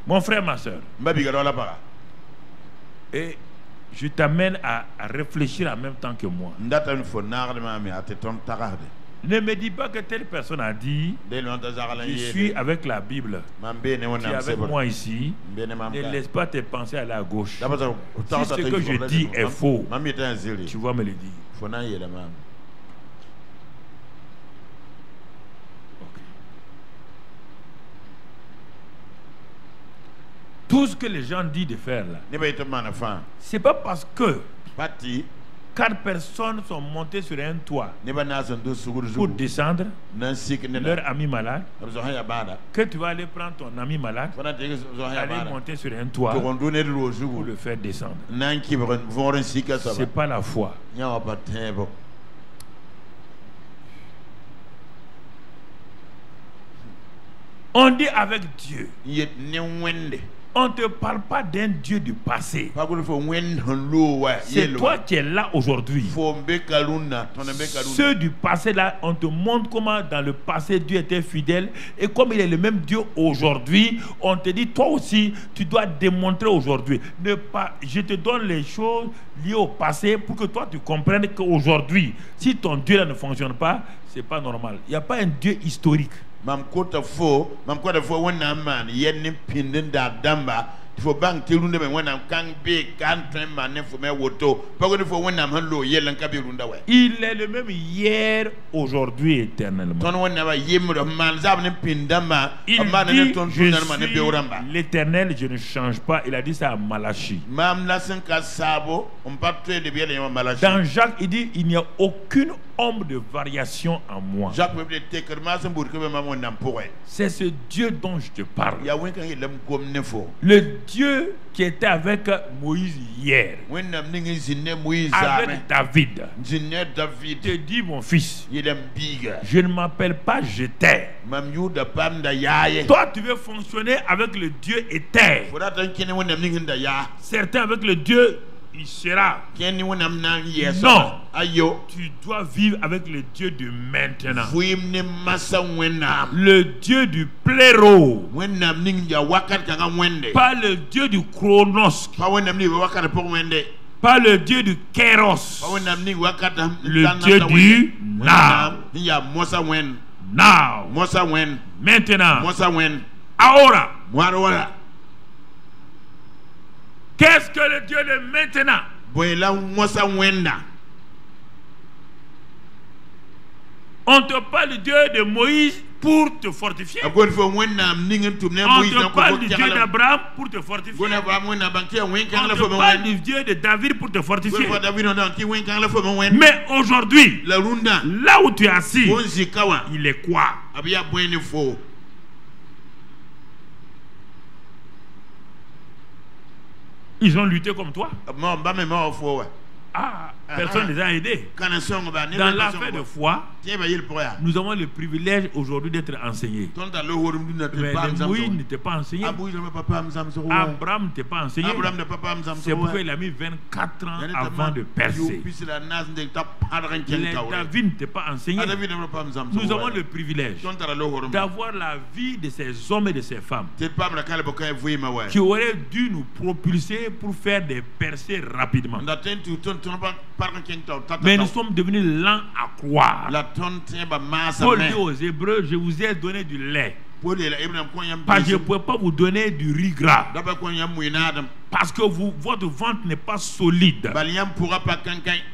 Mon frère, ma soeur, et je t'amène à réfléchir en même temps que moi. Ne me dis pas que telle personne a dit je suis avec la Bible. Tu es avec moi ici. Ne laisse pas tes pensées aller à gauche. Si ce que je dis est faux, tu vas me le dire. Tout ce que les gens disent de faire là, c'est pas parce que 4 personnes sont montées sur un toit pour descendre leur ami malade, que tu vas aller prendre ton ami malade, aller monter sur un toit pour le faire descendre. C'est pas la foi. On dit avec Dieu. On ne te parle pas d'un Dieu du passé. C'est toi qui es là aujourd'hui. Ceux du passé là, on te montre comment dans le passé Dieu était fidèle. Et comme il est le même Dieu aujourd'hui, on te dit toi aussi, tu dois démontrer aujourd'hui. Je te donne les choses liées au passé pour que toi tu comprennes qu'aujourd'hui, si ton Dieu là ne fonctionne pas, c'est pas normal. Il n'y a pas un Dieu historique. Mam kota fo wona man yenni pinden da damba fo bang tilunde men wona kan be kan train man fo me woto pagone fo wona man lo yelan kabirunda we. Il est le même hier, aujourd'hui, éternellement. Ton wona ba yemro man zab ne pindama man ne ton journal man be uramba. L'Éternel, je ne change pas. Il a dit ça à Malachi. Mam la 5 sabo on pas très de bien les Malachi. Dans Jacques, il dit il n'y a aucune ombre de variation en moi. C'est ce Dieu dont je te parle. Le Dieu qui était avec Moïse hier, avec David. Te dit mon fils, je ne m'appelle pas j'étais. Toi tu veux fonctionner avec le Dieu éternel. Certains avec le Dieu il sera. Non. Tu dois vivre avec le Dieu du maintenant. Le Dieu du pléro. Pas le Dieu du chronos. Pas le Dieu du kéros. Le Dieu du now. Maintenant. Ahora. Qu'est-ce que le Dieu de maintenant? On te parle du Dieu de Moïse pour te fortifier. On te parle du Dieu d'Abraham pour te fortifier. On te parle du Dieu de David pour te fortifier. Mais aujourd'hui, là où tu es assis, il est quoi? Ils ont lutté comme toi. Ah, personne ne les a aidés. Dans l'affaire de foi, nous avons le privilège aujourd'hui d'être enseignés. Mais Moïse n'était pas enseigné. Abraham n'était pas enseigné. C'est pourquoi il a mis 24 ans avant de percer. David n'était pas enseigné. Nous avons le privilège d'avoir la vie de ces hommes et de ces femmes qui auraient dû nous propulser pour faire des percées rapidement. Mais nous sommes devenus lents à croire. Paul dit aux Hébreux, je vous ai donné du lait. Parce que je ne pouvais pas vous donner du riz gras. Parce que votre ventre n'est pas solide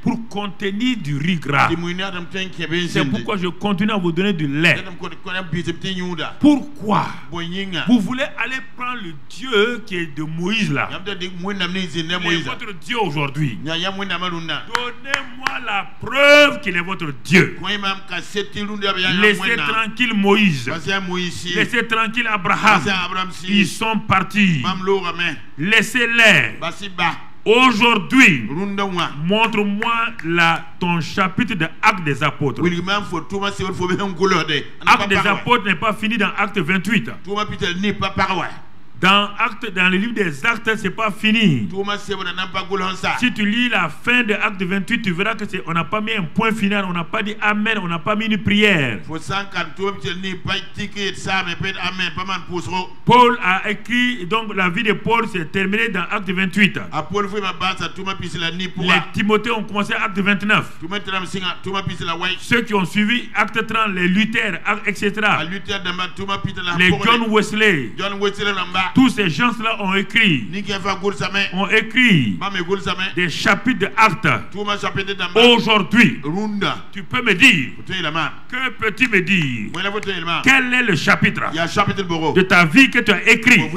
pour contenir du riz gras. C'est pourquoi je continue à vous donner du lait. Pourquoi? Vous voulez aller prendre le Dieu qui est de Moïse là. Mais votre Dieu aujourd'hui. Donnez-moi la preuve qu'il est votre Dieu. Laissez tranquille Moïse. Laissez tranquille Abraham. Ils sont partis. Laissez-les. Aujourd'hui, montre-moi ton chapitre de Actes des Apôtres. Actes des Apôtres n'est pas fini dans Acte 28. Dans le livre des Actes, c'est pas fini. Si tu lis la fin de Acte 28, tu verras que on n'a pas mis un point final, on n'a pas dit Amen, on n'a pas mis une prière. Paul a écrit, donc la vie de Paul s'est terminée dans Acte 28. Les Timothées ont commencé Acte 29. Ceux qui ont suivi Acte 30, les Luther, etc. Les John Wesley. Tous ces gens-là ont écrit des chapitres d'Actes. Aujourd'hui, tu peux me dire, que peux-tu me dire, quel est le chapitre de ta vie que tu as écrit?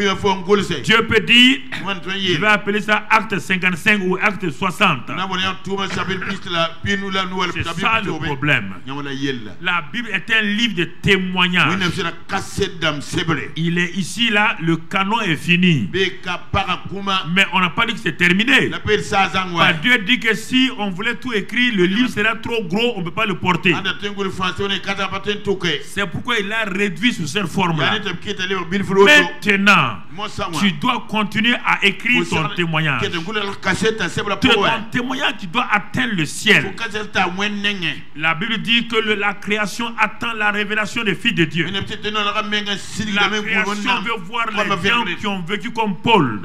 Dieu peut dire, je vais appeler ça Acte 55 ou Acte 60. C'est ça le problème. La Bible est un livre de témoignages. Il est ici, là, le canon est fini. Mais on n'a pas dit que c'est terminé. Dieu dit que si on voulait tout écrire, le livre sera trop gros, on ne peut pas le porter. C'est pourquoi il a réduit sous cette forme-là. Maintenant, tu dois continuer à écrire ton témoignage. Ton témoignage, tu dois atteindre le ciel. La Bible dit que la création attend la révélation des fils de Dieu. La création veut voir les gens qui ont vécu comme Paul.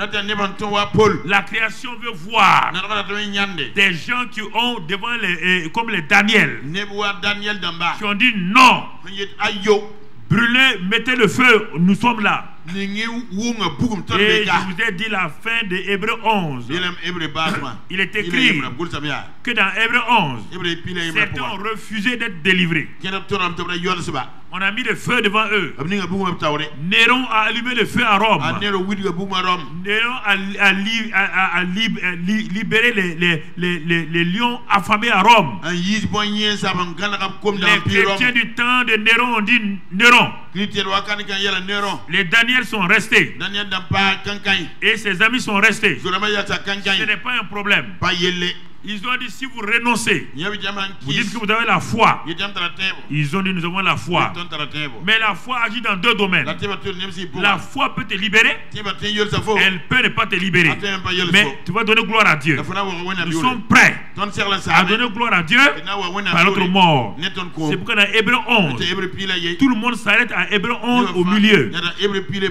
La création veut voir des gens qui ont devant comme les Daniel, qui ont dit non, brûlez, mettez le feu, nous sommes là. Et je vous ai dit la fin de Hébreux 11. Il est écrit que dans Hébreux 11, certains ont refusé d'être délivrés. On a mis le feu devant eux. Néron a allumé le feu à Rome. Néron a libéré les lions affamés à Rome. Les chrétiens du temps de Néron ont dit Néron. Les Daniel sont restés. Et ses amis sont restés. Ce n'est pas un problème. Ils ont dit si vous renoncez, vous dites que vous avez la foi. Ils ont dit nous avons la foi. Mais la foi agit dans deux domaines. La foi peut te libérer. Elle peut ne pas te libérer. Mais tu vas donner gloire à Dieu. Nous sommes prêts à donner gloire à Dieu par notre mort. C'est pourquoi dans Hébreux 11, tout le monde s'arrête à Hébreux 11 au milieu.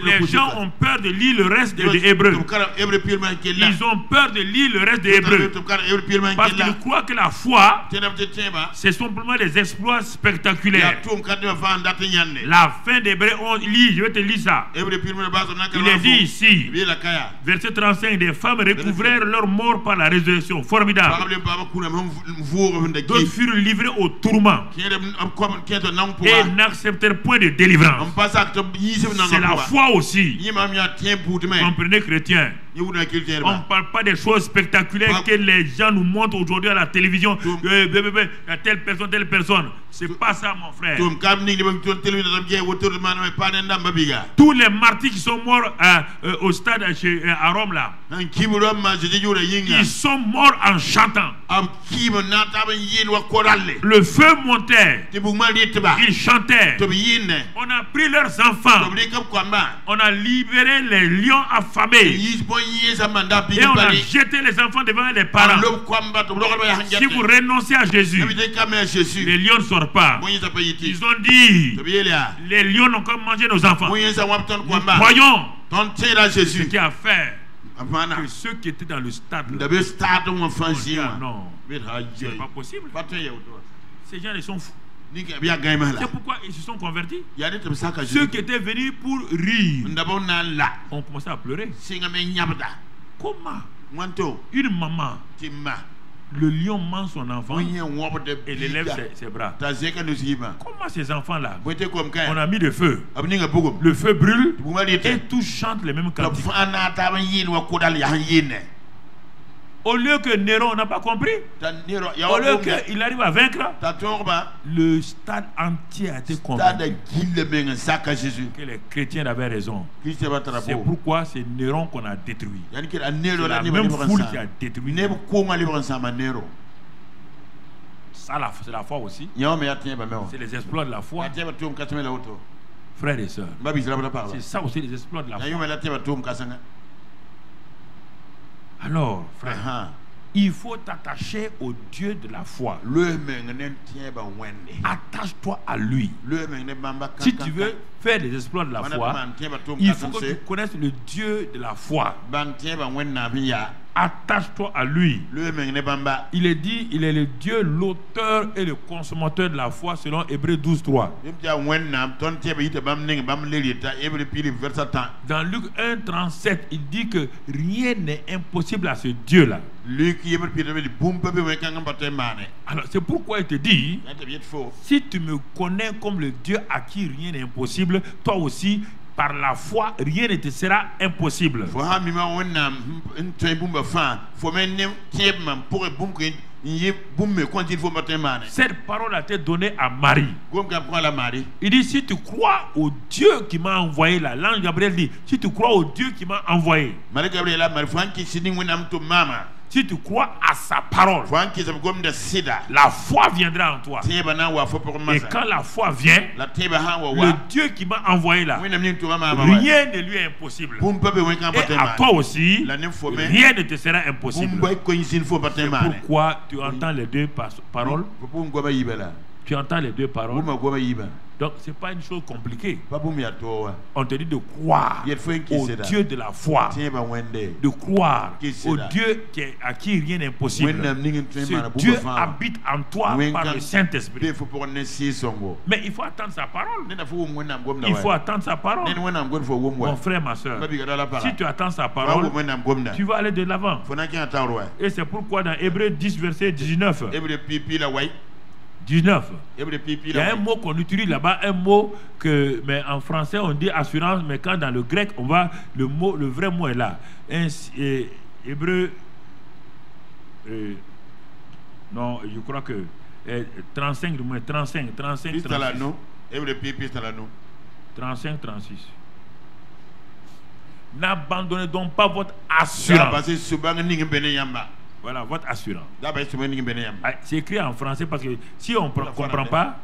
Les gens ont peur de lire le reste de Hébreux. Ils ont peur de lire le reste de Hébreux. Parce qu'ils croient que la foi, c'est simplement des exploits spectaculaires. La fin d'Hébreux 11, je vais te lire ça. Il est dit ici, verset 35, des femmes recouvrèrent leur mort par la résurrection. Formidable. D'autres furent livrés au tourment et n'acceptèrent point de délivrance. C'est la foi aussi. Comprenez, chrétiens. On ne parle pas des choses spectaculaires que les gens nous montrent aujourd'hui à la télévision. Telle personne. C'est pas ça, mon frère. Tous les martyrs qui sont morts au stade à Rome là, ils sont morts en chantant. Le feu montait. Ils chantaient. On a pris leurs enfants. On a libéré les lions affamés. Et on a jeté les enfants devant les parents. Si vous renoncez à Jésus, les lions ne sortent pas. Ils ont dit, les lions n'ont qu'à manger nos enfants. Nous croyons ce qui a fait que ceux qui étaient dans le stade là, non, c'est pas possible. Ces gens ils sont fous. C'est pourquoi ils se sont convertis. Ceux qui étaient venus pour rire ont commencé à pleurer. Comment une maman, le lion mange son enfant et l'élève ses bras? Comment ces enfants-là, on a mis le feu, le feu brûle et tous chantent les mêmes cantiques. Au lieu que Néron n'a pas compris, au lieu qu'il arrive à vaincre, le stade entier a été convaincu que les chrétiens avaient raison. C'est pourquoi c'est Néron qu'on a détruit. C'est la même foule qui a détruit. Ça, c'est la foi aussi. C'est les exploits de la foi. Frères et sœurs, c'est ça aussi les exploits de la foi. Alors, frère, il faut t'attacher au Dieu de la foi. Attache-toi à lui. Si tu veux faire les exploits de la foi, il faut que tu connaisses le Dieu de la foi. Attache-toi à lui. Il est dit, il est le Dieu, l'auteur et le consommateur de la foi selon Hébreux 12:3. Dans Luc 1:37, il dit que rien n'est impossible à ce Dieu-là. Alors c'est pourquoi il te dit, si tu me connais comme le Dieu à qui rien n'est impossible, toi aussi, par la foi, rien ne te sera impossible. Cette parole a été donnée à Marie. Il dit, si tu crois au Dieu qui m'a envoyé là, l'ange Gabriel dit, si tu crois au Dieu qui m'a envoyé, si tu crois à sa parole, la foi viendra en toi. Et quand la foi vient, le Dieu qui m'a envoyé là, rien ne lui est impossible. Et à toi aussi, rien ne te sera impossible. C'est pourquoi tu entends les deux paroles. Tu entends les deux paroles. Donc, ce n'est pas une chose compliquée. On te dit de croire au Dieu de la foi. De croire au Dieu à qui rien n'est impossible. Ce Dieu habite en toi par le Saint-Esprit. Mais il faut attendre sa parole. Il faut attendre sa parole. Mon frère, ma soeur, si tu attends sa parole, tu vas aller de l'avant. Et c'est pourquoi dans Hébreux 10, verset 19, il y a un mot qu'on utilise là-bas, un mot que, mais en français on dit assurance, mais quand dans le grec on va, le vrai mot est là. Hébreu, non, je crois que 35, 36. 36. N'abandonnez donc pas votre assurance. Voilà, votre assurance. C'est écrit en français parce que si on ne comprend pas,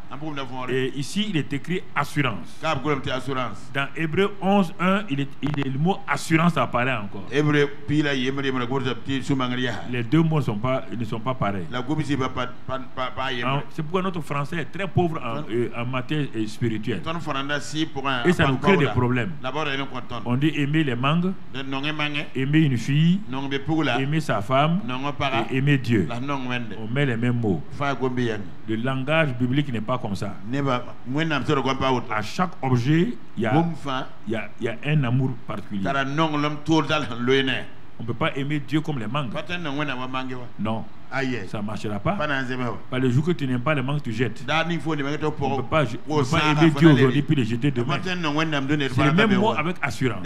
ici il est écrit assurance. Dans Hébreux 11:1, le mot assurance apparaît encore. Les deux mots ne sont pas pareils. C'est pourquoi notre français est très pauvre en matière spirituelle. Et ça nous crée des problèmes. On dit aimer les mangues, aimer une fille, aimer sa femme, et aimer Dieu. On met les mêmes mots. Le langage biblique n'est pas comme ça. À chaque objet, il y a un amour particulier. On ne peut pas aimer Dieu comme les mangues. Non. Ça ne marchera pas. Par le jour que tu n'aimes pas les mangues, tu jettes. On ne peut pas aimer Dieu aujourd'hui puis les jeter demain. C'est le même mot avec assurance.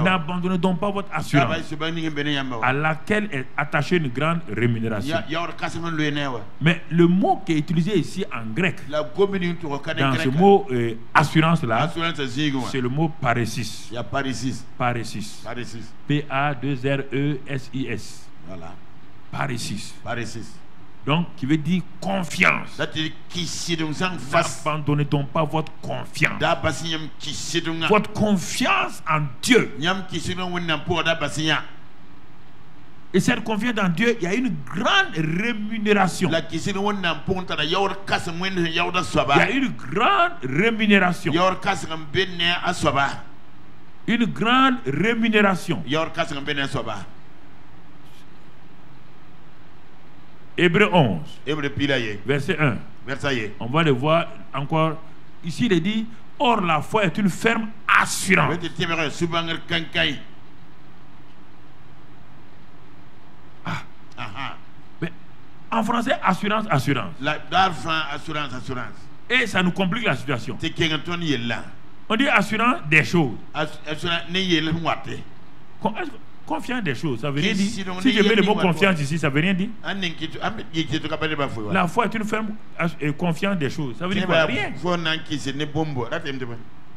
N'abandonnez donc pas votre assurance à laquelle est attachée une grande rémunération. Mais le mot qui est utilisé ici en grec, dans ce mot assurance là, c'est le mot paresis. Paresis. P-A-2-R-E-S-I-S. Voilà. Paresis. Donc, qui veut dire confiance. N'abandonnez donc pas votre confiance. Votre confiance en Dieu. Et cette confiance en Dieu, il y a une grande rémunération. Il y a une grande rémunération. Une grande rémunération. Hébreux 11, verset 1. On va le voir encore. Ici, il est dit, or la foi est une ferme assurance. Mais en français, assurance. Et ça nous complique la situation. On dit assurance des choses. Confiant des choses, ça veut rien dire. Si je mets le mot confiance ici, ça veut rien dire. La foi est une ferme confiance des choses. Ça veut dire quoi? Rien.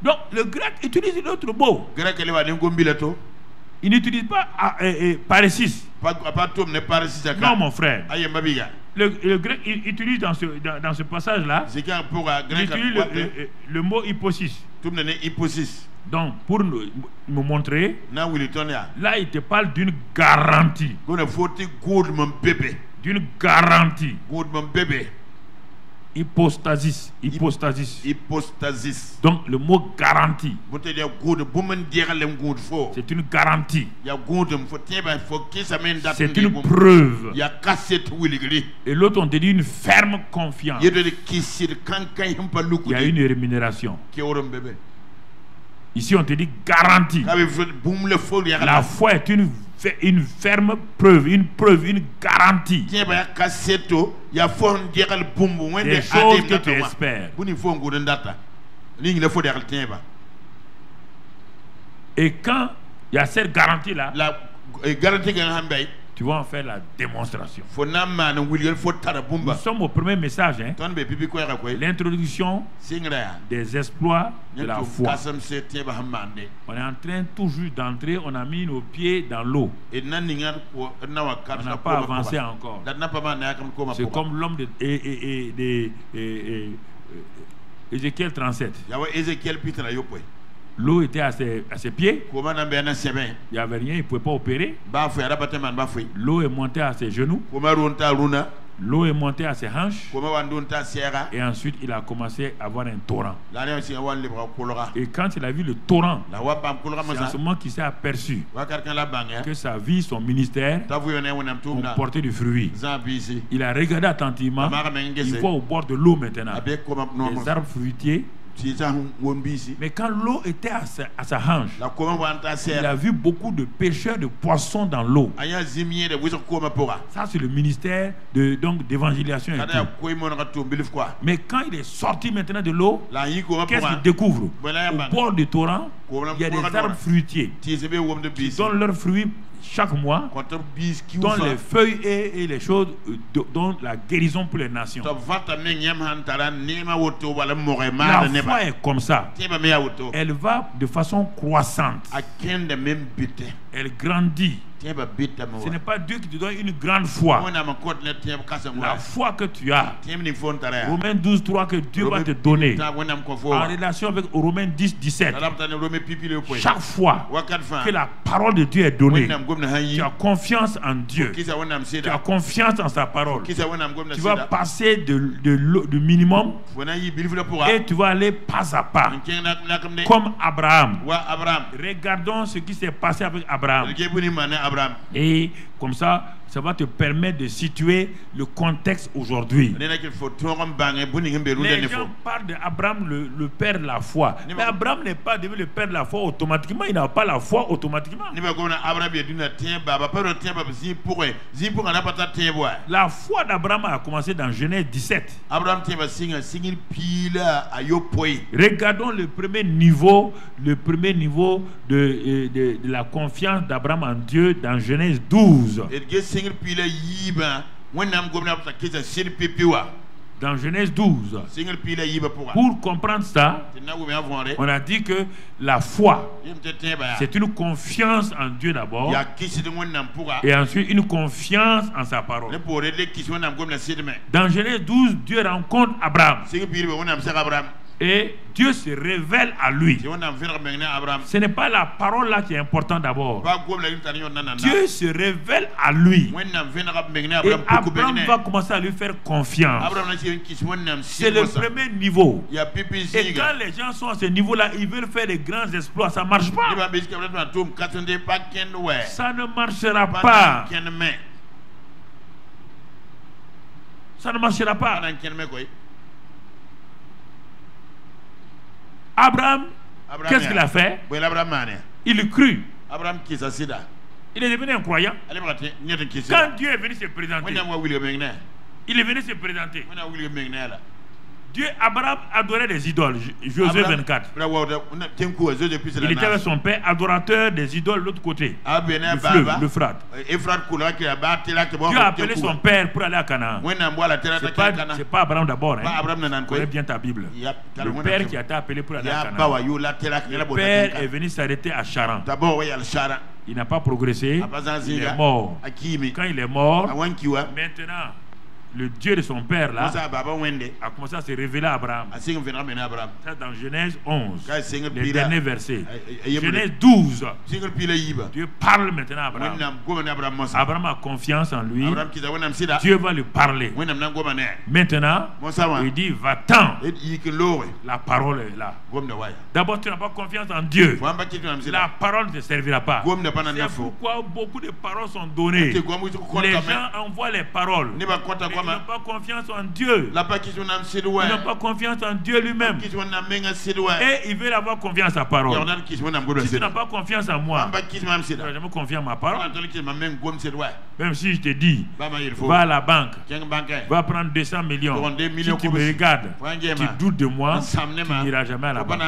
Donc le grec utilise l'autre mot. Il n'utilise pas paresis. Non, mon frère. Le grec il utilise dans ce passage-là, il utilise le mot hyposis. Donc, pour nous montrer, là, il te parle d'une garantie. D'une garantie. Hypostasis. Donc, le mot garantie, c'est une garantie. C'est une preuve. Et l'autre, on te dit une ferme confiance. Il y a une rémunération. Ici, on te dit garantie. La foi est une ferme preuve, une garantie. Des choses que tu espères. Et quand il y a cette garantie-là, tu vas en faire la démonstration. Nous sommes au premier message, hein? L'introduction des exploits de la foi. On est en train toujours d'entrer, on a mis nos pieds dans l'eau. On n'a pas avancé encore. C'est comme l'homme de Ézéchiel 37. L'eau était à ses pieds. Il n'y avait rien, il ne pouvait pas opérer. L'eau est montée à ses genoux. L'eau est montée à ses hanches. Et ensuite, il a commencé à avoir un torrent. Et quand il a vu le torrent, c'est en ce moment qu'il s'est aperçu que sa vie, son ministère, ont porté du fruit. Il a regardé attentivement. Il voit au bord de l'eau maintenant des arbres fruitiers. Mais quand l'eau était à sa hanche, il a vu beaucoup de pêcheurs de poissons dans l'eau. Ça, c'est le ministère d'évangélisation. Mais quand il est sorti maintenant de l'eau, qu'est-ce qu'il découvre? Au bord du torrent, il y a des arbres fruitiers qui donnent leurs fruits chaque mois, dont les feuilles et les choses, dont la guérison pour les nations. La foi est comme ça. Elle va de façon croissante. Elle grandit. Ce n'est pas Dieu qui te donne une grande foi. La foi que tu as, Romains 12, 3, que Dieu va te donner, en relation avec Romains 10, 17. Chaque fois que la parole de Dieu est donnée, tu as confiance en Dieu, tu as confiance en sa parole. Tu vas passer du minimum et tu vas aller pas à pas, comme Abraham. Regardons ce qui s'est passé avec Abraham. Et comme ça, ça va te permettre de situer le contexte aujourd'hui. Les gens parlent d'Abraham, le père de la foi. Mais Abraham n'est pas devenu le père de la foi automatiquement. Il n'a pas la foi automatiquement. La foi d'Abraham a commencé dans Genèse 17. Regardons le premier niveau de la confiance d'Abraham en Dieu dans Genèse 12. Dans Genèse 12. Pour comprendre ça, on a dit que la foi, c'est une confiance en Dieu d'abord, et ensuite une confiance en sa parole. Dans Genèse 12, Dieu rencontre Abraham. Et Dieu se révèle à lui. Ce n'est pas la parole là qui est importante d'abord. Dieu se révèle à lui. Et Abraham va commencer à lui faire confiance. C'est le premier niveau. Et quand les gens sont à ce niveau-là, ils veulent faire des grands exploits. Ça ne marche pas. Ça ne marchera pas. Ça ne marchera pas. Abraham, qu'est-ce qu'il a fait? Il crut. Il est devenu un croyant. Quand Dieu est venu se présenter, il est venu se présenter. Dieu, Abraham adorait des idoles. Josué 24. Il était avec son père, adorateur des idoles de l'autre côté. Le fleuve, l'Euphrate. Dieu a appelé son père pour aller à Canaan. C'est pas Abraham d'abord. Hein. Connais bien ta Bible. Le père qui a été appelé pour aller à Canaan. Le père est venu s'arrêter à Charan. Il n'a pas progressé. Il est mort. Quand il est mort, maintenant, le Dieu de son père là a commencé à se révéler à Abraham. Ça dans Genèse 11, les derniers versets. Genèse 12, Dieu parle maintenant à Abraham. Abraham a confiance en lui. Dieu va lui parler. Maintenant, il dit va-t'en. La parole est là. D'abord, tu n'as pas confiance en Dieu. La parole ne te servira pas. C'est pourquoi beaucoup de paroles sont données. Les gens envoient les paroles. Ils n'ont pas confiance en Dieu. Ils n'ont pas confiance en Dieu lui-même. Et ils veulent avoir confiance à la parole. Si tu n'as pas confiance en moi, tu n'as jamais confiance en ma parole. Même si je te dis, va à la banque, va prendre 200 millions. Si tu me regardes, tu doutes de moi, tu n'iras jamais à la banque.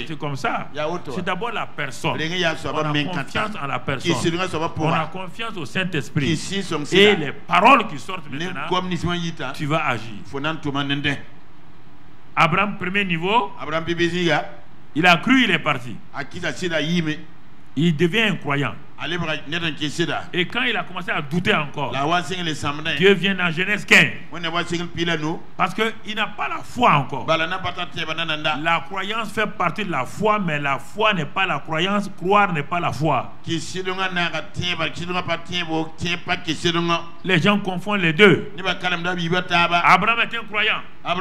C'est comme ça. C'est d'abord la personne. On a confiance en la personne. On a confiance au Saint-Esprit. Et les paroles qui sortent maintenant, tu vas agir. Abraham, premier niveau, il a cru, il est parti. Il devient un croyant. Et quand il a commencé à douter encore, Dieu vient dans Genèse 15. Parce qu'il n'a pas la foi encore. La croyance fait partie de la foi, mais la foi n'est pas la croyance. Croire n'est pas la foi. Les gens confondent les deux. Abraham est un croyant. Un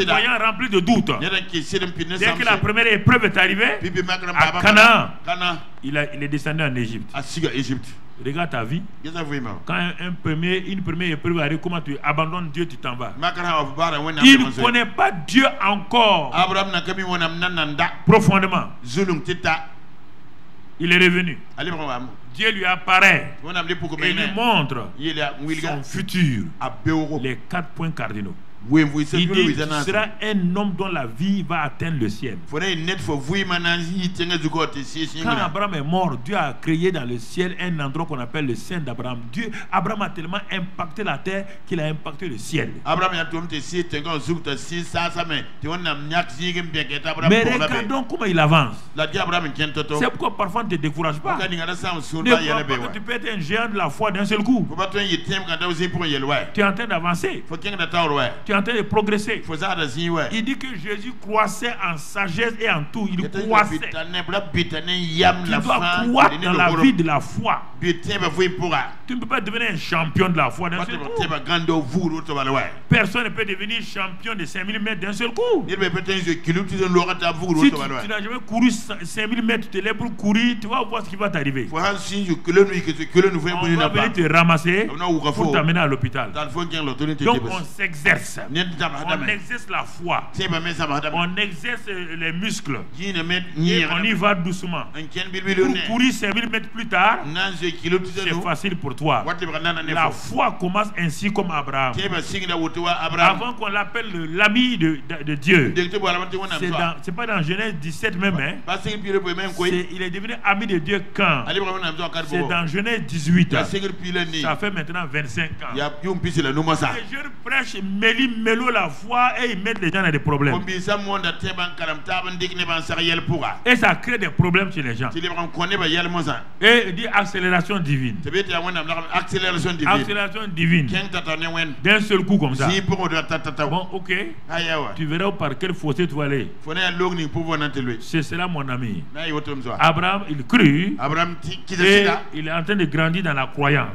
croyant rempli de doutes. Dès que la première épreuve est arrivée, à Canaan, il est descendu en Égypte. Regarde ta vie. Quand une première épreuve arrive, comment tu abandonnes Dieu, tu t'en vas. Il ne connaît pas Dieu encore profondément. Il est revenu. Dieu lui apparaît et lui montre son futur. Les 4 points cardinaux. Il dit, tu seras un homme dont la vie va atteindre le ciel. Quand Abraham est mort, Dieu a créé dans le ciel un endroit qu'on appelle le sein d'Abraham. Abraham a tellement impacté la terre qu'il a impacté le ciel. Mais regardons comment il avance. C'est pourquoi parfois ne te décourage pas. Ne crois pas que tu peux être un géant de la foi d'un seul coup. Tu es en train d'avancer. Tu es en train de progresser. Il dit que Jésus croissait en sagesse et en tout. Il croissait. Tu dois croire dans la vie de la foi. Tu ne peux pas devenir un champion de la foi d'un seul coup. Personne ne peut devenir champion de 5000 mètres d'un seul coup. Si tu n'as jamais couru 5000 mètres, tu te lèves pour courir, tu vas voir ce qui va t'arriver. On va venir te ramasser pour t'amener à l'hôpital. Donc on s'exerce. On exerce la foi. On exerce les muscles. Et on y va doucement. Pour courir 5000 mètres plus tard, c'est facile pour toi. La foi commence ainsi comme Abraham. Avant qu'on l'appelle l'ami de Dieu. C'est pas dans Genèse 17 même. Il est devenu ami de Dieu quand? C'est dans Genèse 18. Ça fait maintenant 25 ans. Les jeunes prêchent mélo la foi et ils mettent les gens dans des problèmes. Et ça crée des problèmes chez les gens. Et il dit accélération divine. Accélération divine. D'un seul coup comme ça. Bon, ok. Tu verras par quel fossé tu vas aller. C'est cela mon ami. Abraham, il crut. Et il est en train de grandir dans la croyance.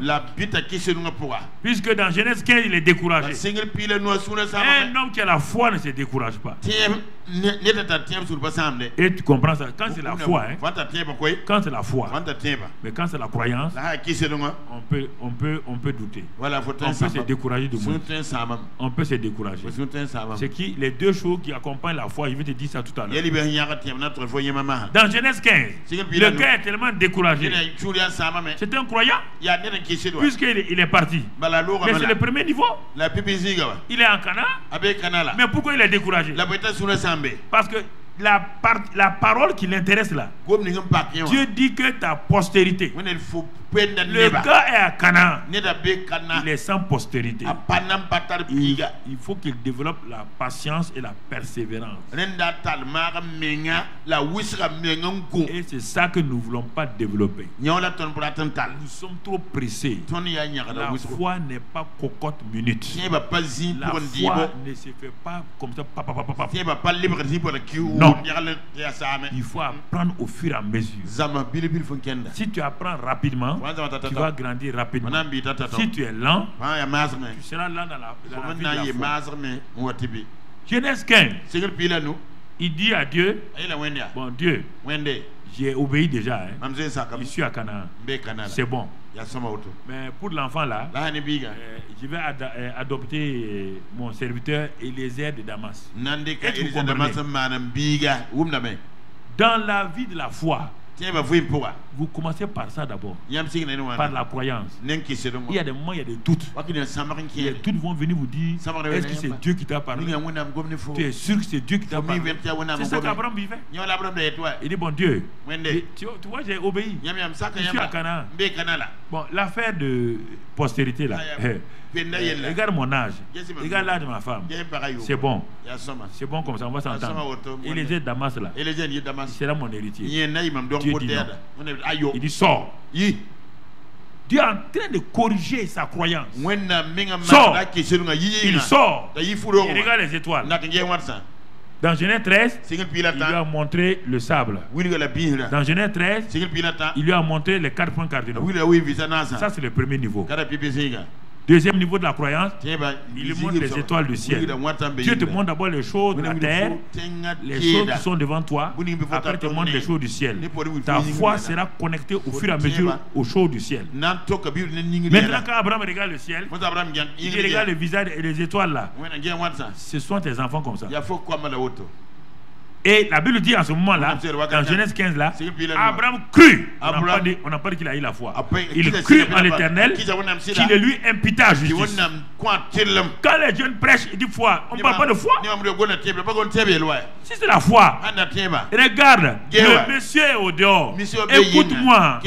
Puisque dans Genèse 15, il est découragé. Un homme qui a la foi ne se décourage pas. Et tu comprends ça. Quand c'est la foi, quand c'est la foi, mais quand c'est la croyance, on peut douter. On peut se décourager de moi. On peut se décourager. C'est qui les deux choses qui accompagnent la foi. Je vais te dire ça tout à l'heure. Dans Genèse 15, le gars est tellement découragé. C'est un croyant, puisqu'il est parti. Mais c'est le premier niveau. Il est en Canaan. Mais pourquoi il est découragé? Parce que la parole qui l'intéresse là, Dieu dit que ta postérité, Le gars est à Canaan. Il est sans postérité. Il faut qu'il développe la patience et la persévérance. Et c'est ça que nous ne voulons pas développer. Nous sommes trop pressés. La foi n'est pas cocotte minute. La foi ne se fait pas comme ça. Non. Il faut apprendre au fur et à mesure. Si tu apprends rapidement, tu vas grandir rapidement. Si tu es lent, tu seras lent dans la vie de la foi. Genèse 15. Il dit à Dieu, bon Dieu, j'ai obéi déjà. Je suis à Canaan. C'est bon. Mais pour l'enfant là, je vais adopter mon serviteur Eliezer de Damas. Dans la vie de la foi, vous commencez par ça d'abord, par la croyance. Il y a des moments, il y a des doutes. Les doutes vont venir vous dire, est-ce que c'est Dieu qui t'a parlé? Tu es sûr que c'est Dieu qui t'a parlé? C'est ça qu'Abraham vivait. Il dit, bon Dieu, tu vois, j'ai obéi. Je suis à Canaan. Bon, l'affaire de postérité là, regarde mon âge, regarde l'âge de ma femme. C'est bon. C'est bon comme ça, on va s'entendre. Et les aides Damas là, il sera mon héritier. Dieu dit non. Il dit sors. Dieu est en train de corriger sa croyance. Sors. Il sort. Il regarde les étoiles. Dans Genèse 13, il lui a montré le sable. Dans Genèse 13, il lui a montré les 4 points cardinaux. Ça, c'est le premier niveau. Deuxième niveau de la croyance, il lui montre les étoiles du ciel. Dieu te montre d'abord les choses de la terre, les choses qui sont devant toi. Après, il te montre les choses du ciel. Ta foi sera connectée au fur et à mesure aux choses du ciel. Maintenant, quand Abraham regarde le ciel, il regarde le visage et les étoiles là. Ce sont tes enfants comme ça. Et la Bible dit en ce moment-là, dans Genèse 15 là, Abraham crut. On n'a pas dit qu'il a eu la foi. Il crut en l'Éternel, qui le lui imputa à justice. Quand les jeunes prêchent, ils disent foi. On ne parle pas de foi. Si c'est la foi, regarde, le monsieur est au dehors. Écoute-moi.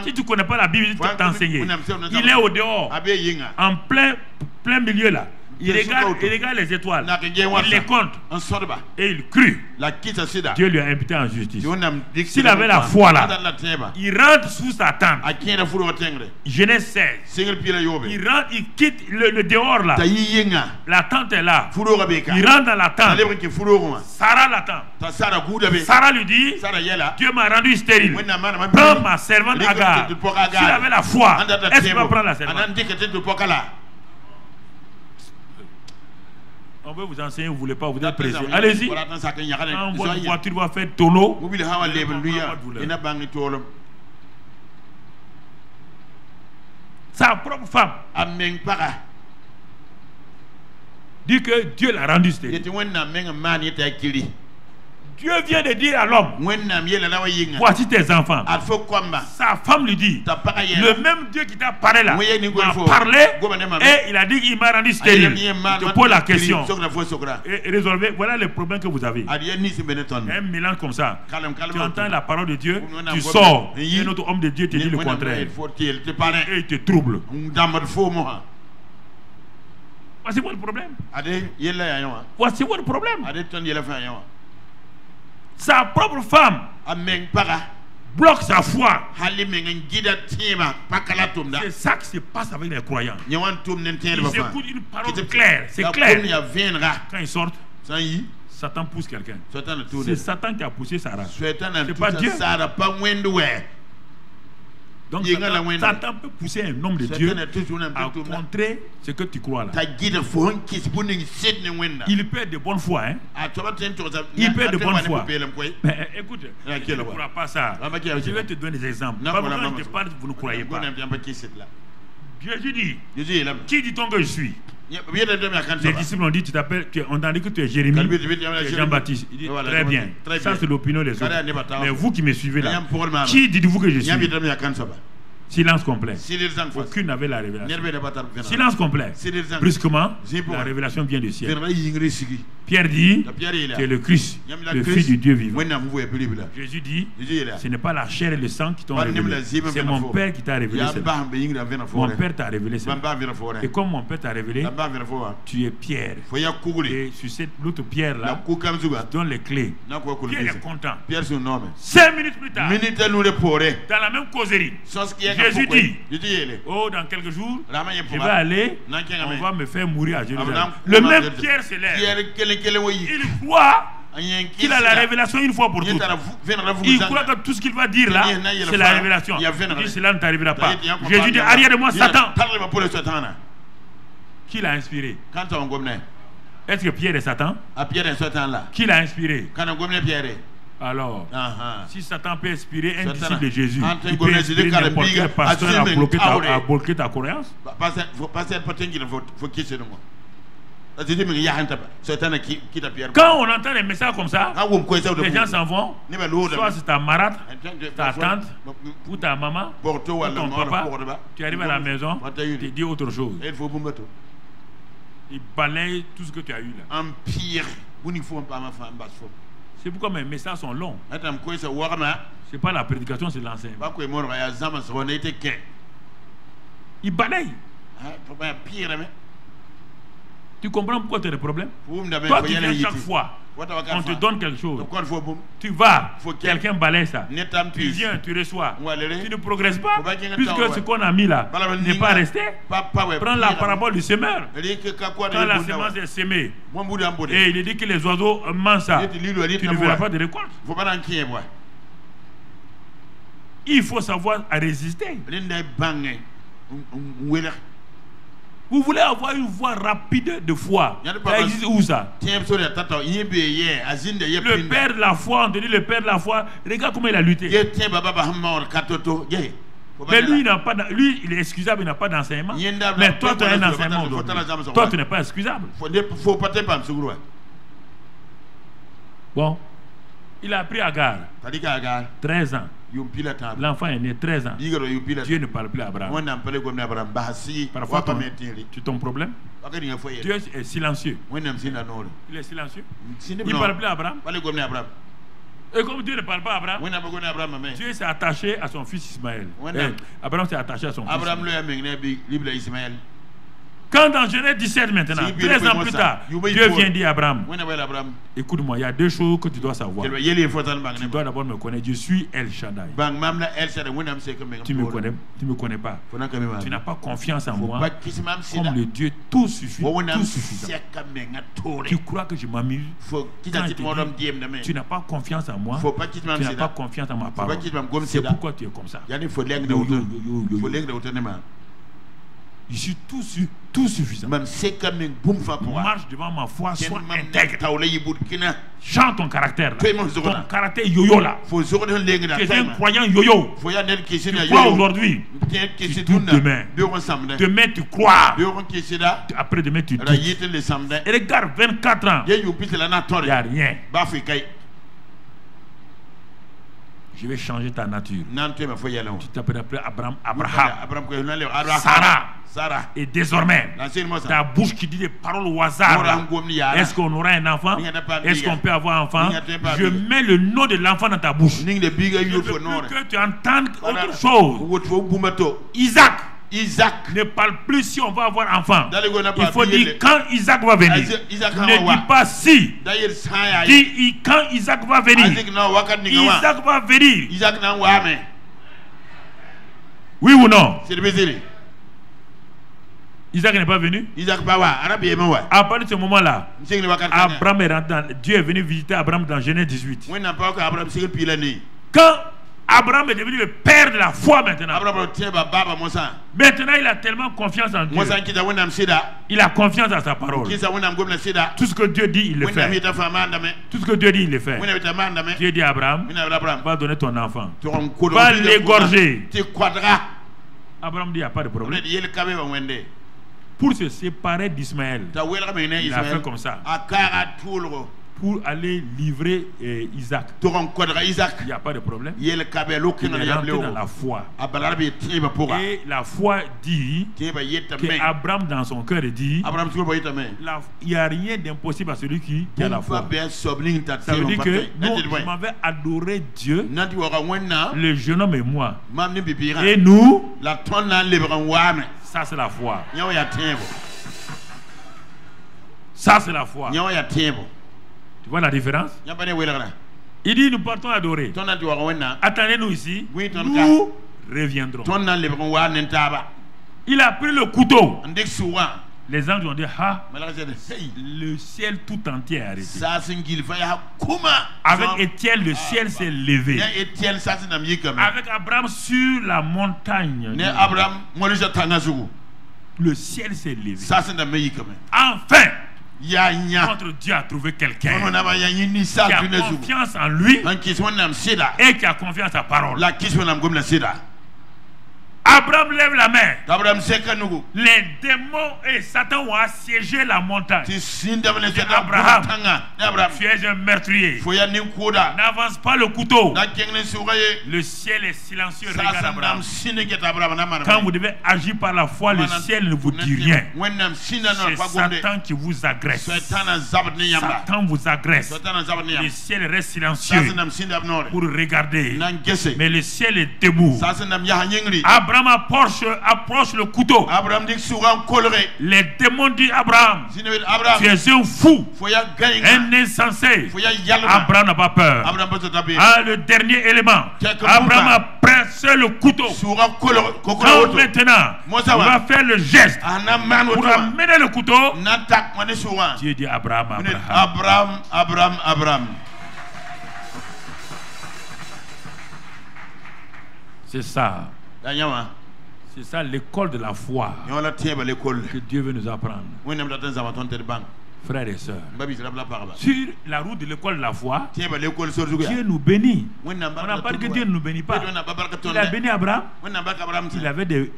Si tu ne connais pas la Bible, il faut t'enseigner. Il est au dehors, en plein milieu là. Il regarde les étoiles, il les compte et il crut. Dieu lui a imputé en justice. S'il avait la foi là, il rentre sous sa tente. Genèse 16. Il rentre, il quitte le dehors là. La tente est là. Il rentre dans la tente. Sarah l'attend. Sarah lui dit, Dieu m'a rendu stérile. Prends ma servante Agar. S'il avait la foi, est-ce qu'il va prendre la servante? On veut vous enseigner, vous ne voulez pas, vous êtes pressé. Allez-y. Quand votre voiture va faire tonneau, sa propre femme dit que Dieu l'a rendu stérile. Dieu vient de dire à l'homme, voici tes enfants. Sa femme lui dit, le même Dieu qui t'a parlé là m'a parlé et il a dit qu'il m'a rendu stérile. Je te pose la question et résolvez. Voilà le problème que vous avez. Un mélange comme ça. Tu entends la parole de Dieu, tu sors et un autre homme de Dieu te dit le contraire et il te trouble. Voici votre problème. Voici votre problème. Sa propre femme bloque sa foi. C'est ça qui se passe avec les croyants. Ils écoutent une parole claire. C'est clair. Quand ils sortent, Satan pousse quelqu'un. C'est Satan qui a poussé Sarah. C'est pas Dieu. Donc Satan peut pousser un homme de Dieu à contrer ce que tu crois là. Il peut être de bonne foi. Il peut être de bonne foi. Mais écoute, tu ne crois pas ça. Je vais te donner des exemples. Pas besoin de te parler, vous ne croyez pas. Jésus dit, qui dit-on que je suis? Les disciples ont dit, on t'a dit que tu es Jérémie, tu es Jean-Baptiste. Il dit, très bien. Ça, c'est l'opinion des autres. Mais vous qui me suivez là, qui dites-vous que je suis? Silence complet. Aucune n'avait la révélation. Silence complet. Brusquement, la révélation vient du ciel. Pierre dit, tu es le Christ, le Fils du Dieu vivant. Jésus dit, ce n'est pas la chair et le sang qui t'ont révélé, c'est mon Père qui t'a révélé cela. Mon Père t'a révélé cela. Et comme mon Père t'a révélé, tu es Pierre. Et sur l'autre pierre là, donne les clés. Pierre est content. 5 minutes plus tard, dans la même causerie, Jésus dit, oh, dans quelques jours, je vais aller, on va me faire mourir à Jérusalem. Le même Pierre se lève. Il croit qu'il a la révélation une fois pour toutes. Il croit que tout ce qu'il va dire là, c'est la révélation. Il dit, cela ne t'arrivera pas. Jésus dit, arrière de moi, Satan. Qui l'a inspiré? Est-ce que Pierre est Satan? Qui l'a inspiré? Alors, si Satan peut inspirer un disciple de Jésus, il peut inspirer n'importe quel pasteur à bloquer ta croyance. Quand on entend des messages comme ça, les gens s'en vont. Soit c'est ta marade, ta tante, ou ta maman, ou ton papa. Tu arrives à la maison, tu te dis autre chose. Il balaye tout ce que tu as eu là. C'est pourquoi mes messages sont longs. C'est pas la prédication, c'est l'enseignement. Il balaye. Tu comprends pourquoi tu as des problèmes? Toi, tu viens chaque fois, on te donne quelque chose. Tu vas, quelqu'un balaye ça. Tu viens, tu reçois. Tu ne progresses pas, puisque ce qu'on a mis là n'est pas resté. Prends la parabole du semeur. Quand la semence est semée, et il dit que les oiseaux mangent ça, tu ne verras pas de récolte. Il faut savoir résister. Vous voulez avoir une voie rapide de foi. Ça existe où ça? Le père de la foi, on te dit le père de la foi. Regarde comment il a lutté. Mais lui, il est excusable, il n'a pas d'enseignement. Mais toi, tu as un enseignement aujourd'hui. Toi, tu n'es pas excusable. Bon, il a appris Agar. 13 ans. L'enfant est né 13 ans. Dieu ne parle plus à Abraham. Parfois, tu ton problème. Dieu est silencieux. Il est silencieux. Il ne parle plus à Abraham. Et comme Dieu ne parle pas à Abraham, Dieu s'est attaché à son fils Ismaël. Abraham s'est attaché à son fils. Quand dans Genèse 17 maintenant, 13 ans plus tard, Dieu vient dire à Abraham, écoute-moi, il y a deux choses que tu dois savoir. Tu dois d'abord me connaître. Je suis El Shaddai. Tu me connais pas. Tu n'as pas confiance en moi comme le Dieu tout suffisant. Tu crois que je m'amuse. Tu n'as pas confiance en moi. Tu n'as pas confiance en ma parole. C'est pourquoi tu es comme ça. Je suis tout suffisant. Marche devant ma foi, sois intègre. Change ton caractère. Ton caractère yo-yo là. Tu es un croyant yo-yo. Tu crois aujourd'hui. Tu doutes demain. Demain tu crois. Après demain tu doutes. Et regarde, 24 ans. Il n'y a rien. Je vais changer ta nature. Tu t'appelles Abraham, Sarah. Et désormais, ta bouche qui dit des paroles au hasard. Est-ce qu'on aura un enfant? Est-ce qu'on peut avoir un enfant? Je mets le nom de l'enfant dans ta bouche. Je ne veux plus que tu entendes autre chose. Isaac ne parle plus si on va avoir enfant. Il faut dire quand Isaac va venir. Ne dis pas si. Dis quand Isaac va venir. Isaac va venir. Oui ou non? Isaac n'est pas venu. À partir de ce moment-là, Abraham est rentré. Dieu est venu visiter Abraham dans Genèse 18. Quand Abraham est devenu le père de la foi maintenant. Maintenant, il a tellement confiance en Dieu. Il a confiance en sa parole. Tout ce que Dieu dit, il le fait. Tout ce que Dieu dit, il le fait. Dieu dit à Abraham, va donner ton enfant. Va l'égorger. Abraham dit, il n'y a pas de problème. Pour se séparer d'Ismaël, il a fait comme ça. pour aller livrer Isaac. Il n'y a pas de problème. Il est rentré dans la foi. Et la foi dit qu'Abraham dans son cœur dit il n'y a rien d'impossible à celui qui a la foi. Ça veut dire que je m'avais adoré Dieu, le jeune homme et moi. Et nous, ça c'est la foi. Ça c'est la foi. Tu vois la différence? Il dit nous partons adorer. Attendez-nous ici. Nous reviendrons. Il a pris le couteau. Les anges ont dit le ciel tout entier est arrêté. Avec Étienne, le ciel s'est levé. Avec Abraham sur la montagne, le ciel s'est levé. Enfin, notre Dieu a trouvé quelqu'un qui a confiance en lui et qui a confiance à sa parole. Abraham lève la main. Les démons et Satan ont assiégé la montagne. Abraham, tu es un meurtrier. N'avance pas le couteau. Le ciel est silencieux. Regarde Abraham. Quand vous devez agir par la foi, le ciel ne vous dit rien. C'est Satan qui vous agresse. Satan vous agresse. Le ciel reste silencieux pour regarder. Mais le ciel est debout. Abraham approche le couteau. Les démons disent Abraham, tu es un fou, un insensé. Abraham n'a pas peur. Le dernier élément, Abraham a pressé le couteau. Quand maintenant on va faire le geste pour amener le couteau, Dieu dit Abraham. C'est ça. C'est ça l'école de la foi que Dieu veut nous apprendre. Frères et sœurs, sur la route de l'école de la foi, Dieu nous bénit. On n'a pas dit que Dieu ne nous bénit pas. Il a béni Abraham.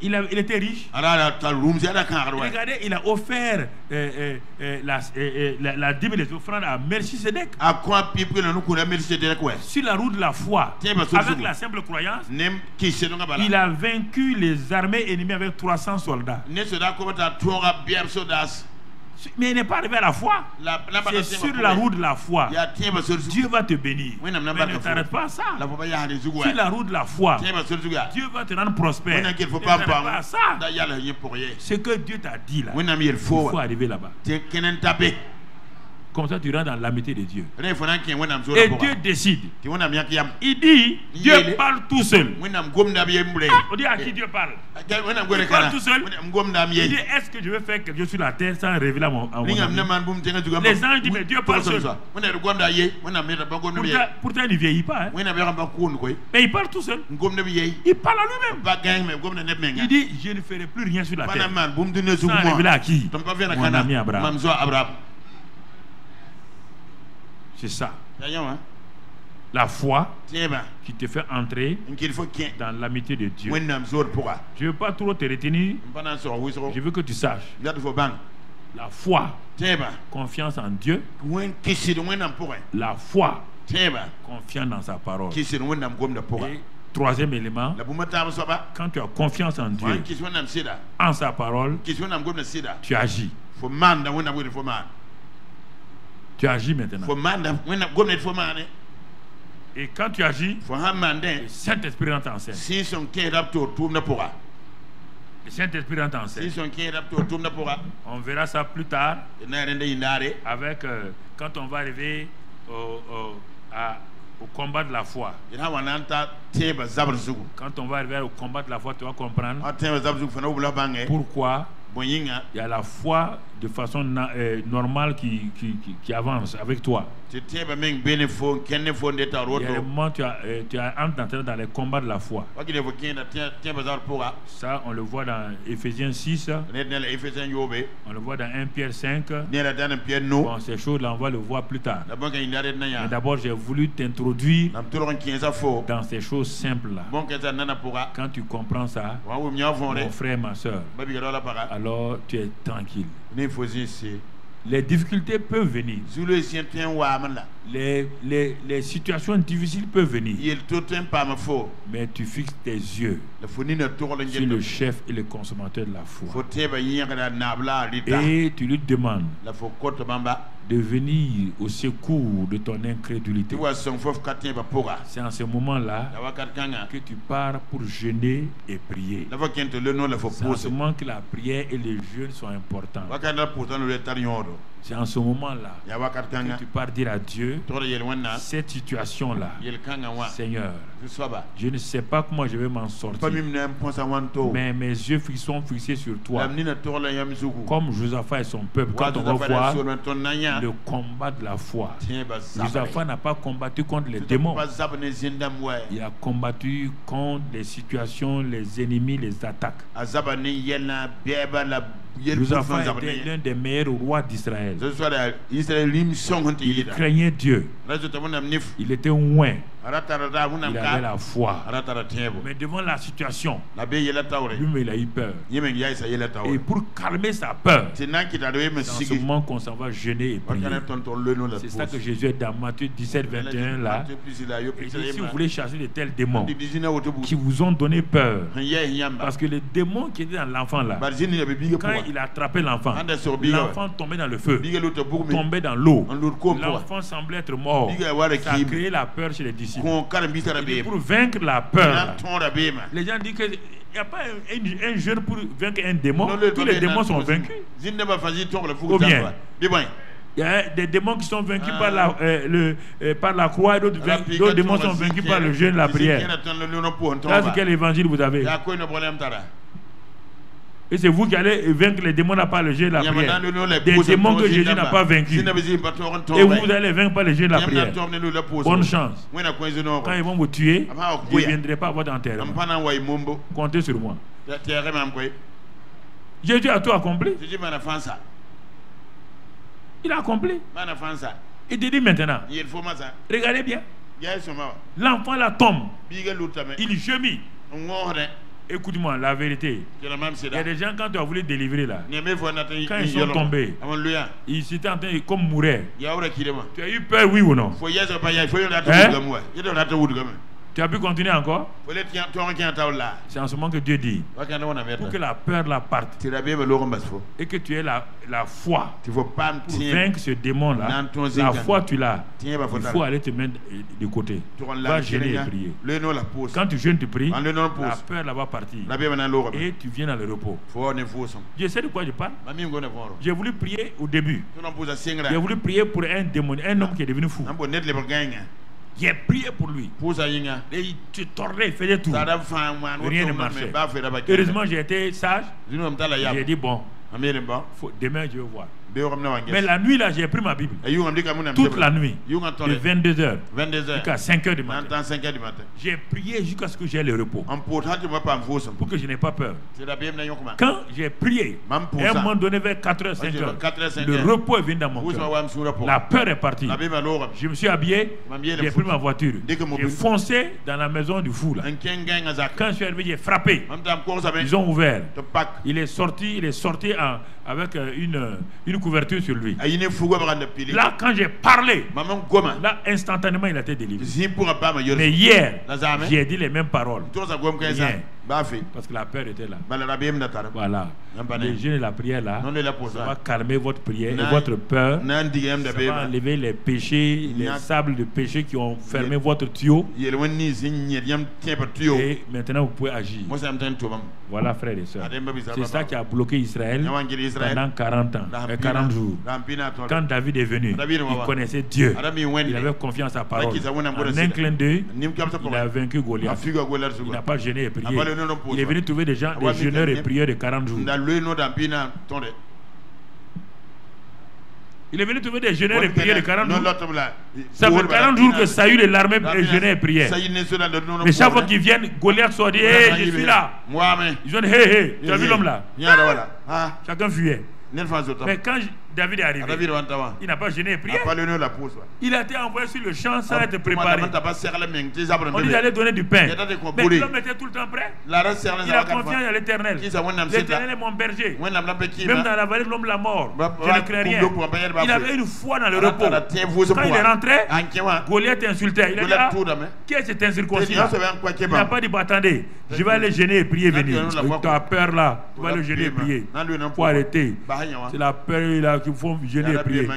Il était riche. Regardez, il a offert la dîme des offrandes à Melchisedec. Sur la route de la foi, avec la simple croyance, il a vaincu les armées ennemies avec 300 soldats. Mais il n'est pas arrivé à la foi. C'est sur la route de la foi. Dieu va te bénir. Mais ne t'arrête pas à ça. Sur la route de la foi, Dieu va te rendre prospère. Ne t'arrête pas à ça. Ce que Dieu t'a dit là, il faut arriver là-bas. Comme ça, tu rentres dans l'amitié de Dieu. Et Dieu décide. Il dit, Dieu parle tout seul. On dit à qui Dieu parle? Il parle tout seul. Il dit, est-ce que je vais faire quelque chose sur la terre sans révéler à mon ami? Les anges disent, mais Dieu parle seul. Pourtant, il ne vieillit pas. Mais il parle tout seul. Il parle à lui-même. Il dit, je ne ferai plus rien sur la terre sans révéler à qui? Mon ami Abraham. C'est ça. La foi qui te fait entrer dans l'amitié de Dieu. Je ne veux pas trop te retenir. Je veux que tu saches. La foi, confiance en Dieu. La foi, confiance dans sa parole. Et troisième élément, quand tu as confiance en Dieu, en sa parole, tu agis. Tu agis maintenant. Et quand tu agis, le Saint-Esprit rentre en scène. Le Saint-Esprit rentre en scène. On verra ça plus tard. Avec quand on va arriver au combat de la foi. Quand on va arriver au combat de la foi, tu vas comprendre pourquoi il y a la foi de façon normale qui avance avec toi. Il y a des moments tu entres dans les combats de la foi. Ça, on le voit dans Ephésiens 6. On le voit dans 1 Pierre 5. Bon, ces choses-là, on va le voir plus tard. Mais d'abord, j'ai voulu t'introduire dans ces choses simples-là. Quand tu comprends ça, mon frère, ma soeur, alors tu es tranquille. Les difficultés peuvent venir. Les situations difficiles peuvent venir. Mais tu fixes tes yeux sur le chef et le consommateur de la foi. Et tu lui demandes de venir au secours de ton incrédulité. C'est en ce moment-là que tu pars pour jeûner et prier. C'est en ce moment que la prière et le jeûne sont importants. C'est en ce moment-là que tu pars dire à Dieu, cette situation-là, Seigneur, je ne sais pas comment je vais m'en sortir, mais mes yeux sont fixés sur toi. Comme Josaphat et son peuple, quand on va voir le combat de la foi. Josaphat n'a pas combattu contre les démons. Il a combattu contre les situations, les ennemis, les attaques. Josaphat était l'un des meilleurs rois d'Israël. Il craignait Dieu. Il était oint. Il avait la foi. Mais devant la situation, lui, il a eu peur. Et pour calmer sa peur, c'est en ce moment qu'on s'en va jeûner et prier. C'est ça que Jésus est dans Matthieu 17, 21 là. Et si vous voulez chasser de tels démons qui vous ont donné peur, parce que les démons qui étaient dans l'enfant là, quand il a attrapé l'enfant, l'enfant tombait dans le feu, tombait dans l'eau. L'enfant semblait être mort. Ça a créé la peur chez les disciples. Et pour vaincre la peur, les gens disent qu'il n'y a pas un jeune pour vaincre un démon. Tous les démons sont vaincus. Ou bien, il y a des démons qui sont vaincus par la croix et d'autres démons sont vaincus par le jeûne et la prière. Là, c'est quel évangile vous avez? Et c'est vous qui allez vaincre les démons par le jeûne et la prière. Des démons que Jésus n'a pas vaincus. Et vous allez vaincre par le jeûne et la prière. Bonne chance. Quand ils vont vous tuer, je ne viendrai pas à votre enterrement. Comptez sur moi. Jésus a tout accompli. Il a accompli. Il te dit maintenant, regardez bien. L'enfant là tombe. Il gémit. Écoute-moi, la vérité. Il y a des gens, quand tu as voulu délivrer là, quand ils sont tombés, ils s'étaient en train de comme mourir. Tu as eu peur, oui ou non? Tu as pu continuer encore? C'est en ce moment que Dieu dit, pour que la peur la parte et que tu aies la foi pour vaincre ce démon-là, la foi tu l'as. Il faut aller te mettre de côté. Va jeûner et prier. Quand tu jeûnes, tu pries, la peur là va partir et tu viens dans le repos. Je sais de quoi je parle. J'ai voulu prier au début. J'ai voulu prier pour un démon, un homme qui est devenu fou. J'ai prié pour lui. Et il se tordait, il faisait tout. Rien ne marchait. Heureusement, j'ai été sage. J'ai dit bon, demain je vais voir. Mais la nuit là, j'ai pris ma Bible. Toute la nuit, de 22h jusqu'à 5h du matin. J'ai prié jusqu'à ce que j'ai le repos. Pour que je n'ai pas peur. Quand j'ai prié, à un moment donné vers 4h, 5h, le repos est venu dans mon cœur. La peur est partie. Je me suis habillé, j'ai pris ma voiture. J'ai foncé dans la maison du fou là. Quand je suis arrivé, j'ai frappé. Ils ont ouvert. Il est sorti avec une couverture sur lui. Là, quand j'ai parlé, là, instantanément, il a été délivré. Mais hier, j'ai dit les mêmes paroles. Hier, parce que la peur était là. Voilà. Le jeûne et la prière là, ça va calmer votre prière et votre peur. Ça va enlever les péchés, les sables de péché qui ont fermé votre tuyau. Et maintenant, vous pouvez agir. Voilà, frères et sœurs. C'est ça qui a bloqué Israël pendant 40 ans, 40 jours. Quand David est venu, il connaissait Dieu. Il avait confiance à sa parole. En un clin d'œil, il a vaincu Goliath. Il n'a pas jeûné et prié. Il est venu trouver des gens, des jeûneurs et prieurs de 40 jours. Il est venu trouver des jeûneurs et prières de 40 jours. Ça fait 40 jours que Saül et l'armée jeûnaient et priaient. Mais chaque fois qu'ils viennent, Goliath soit dit, hé, je suis là. Ils ont dit, hé, hé, tu as vu l'homme là? Chacun fuyait. Mais quand David est arrivé. Il n'a pas gêné et prié. Il a été envoyé sur le champ sans être préparé. On lui allait donner du pain. Mais l'homme était tout le temps prêt. Il a confiance à l'Éternel. L'Éternel est mon berger. Même dans la vallée de l'homme de la mort, je ne crains rien. Il avait une foi dans le repos. Quand il est rentré, Goliath insultait. Il a dit, qui est cet incirconcis? Il n'a pas dit, attendez, je vais aller gêner et prier, venir. Tu as peur là, tu vas aller gêner et prier. Il faut arrêter. C'est la peur qu'il faut gêner et prier.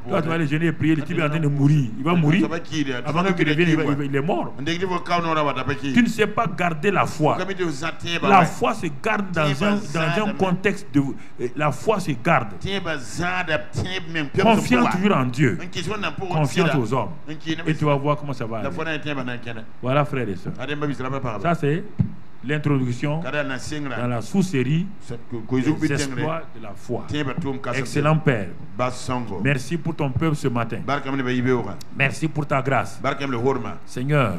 Toi, tu vas aller gêner et prier, le type est en train de mourir. Il va mourir. Avant qu'il revienne, il est mort. Tu ne sais pas garder la foi. La foi se garde dans un contexte de... La foi se garde. Confiance toujours en Dieu. Confiance aux hommes. Et tu vas voir comment ça va aller. Voilà, frères et sœurs. Ça, c'est l'introduction dans la sous-série des exploits de la foi. Excellent Père, merci pour ton peuple ce matin. Merci pour ta grâce. Seigneur,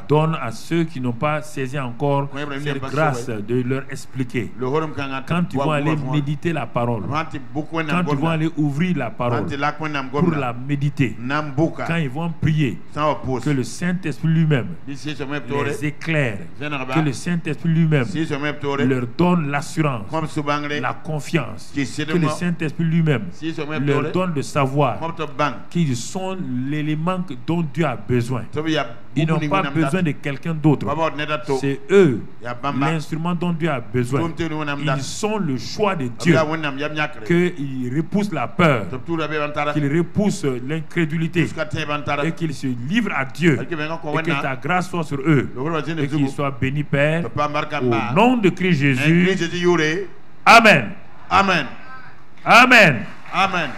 donne à ceux qui n'ont pas saisi encore cette grâce de leur expliquer. Quand ils vont aller méditer la parole, quand ils vont aller ouvrir la parole pour la méditer, quand ils vont prier, que le Saint-Esprit lui-même les éclaire, que le Saint-Esprit lui-même leur donne l'assurance, la confiance, que le Saint-Esprit lui-même leur donne le savoir qu'ils sont l'élément dont Dieu a besoin. Ils n'ont pas besoin de quelqu'un d'autre. C'est eux, l'instrument dont Dieu a besoin. Ils sont le choix de Dieu. Qu'ils repoussent la peur, qu'ils repoussent l'incrédulité et qu'ils se livrent à Dieu et que ta grâce soit sur eux et qu'ils soient bénis, Père, au nom de Christ Jésus. Amen. Amen. Amen. Amen.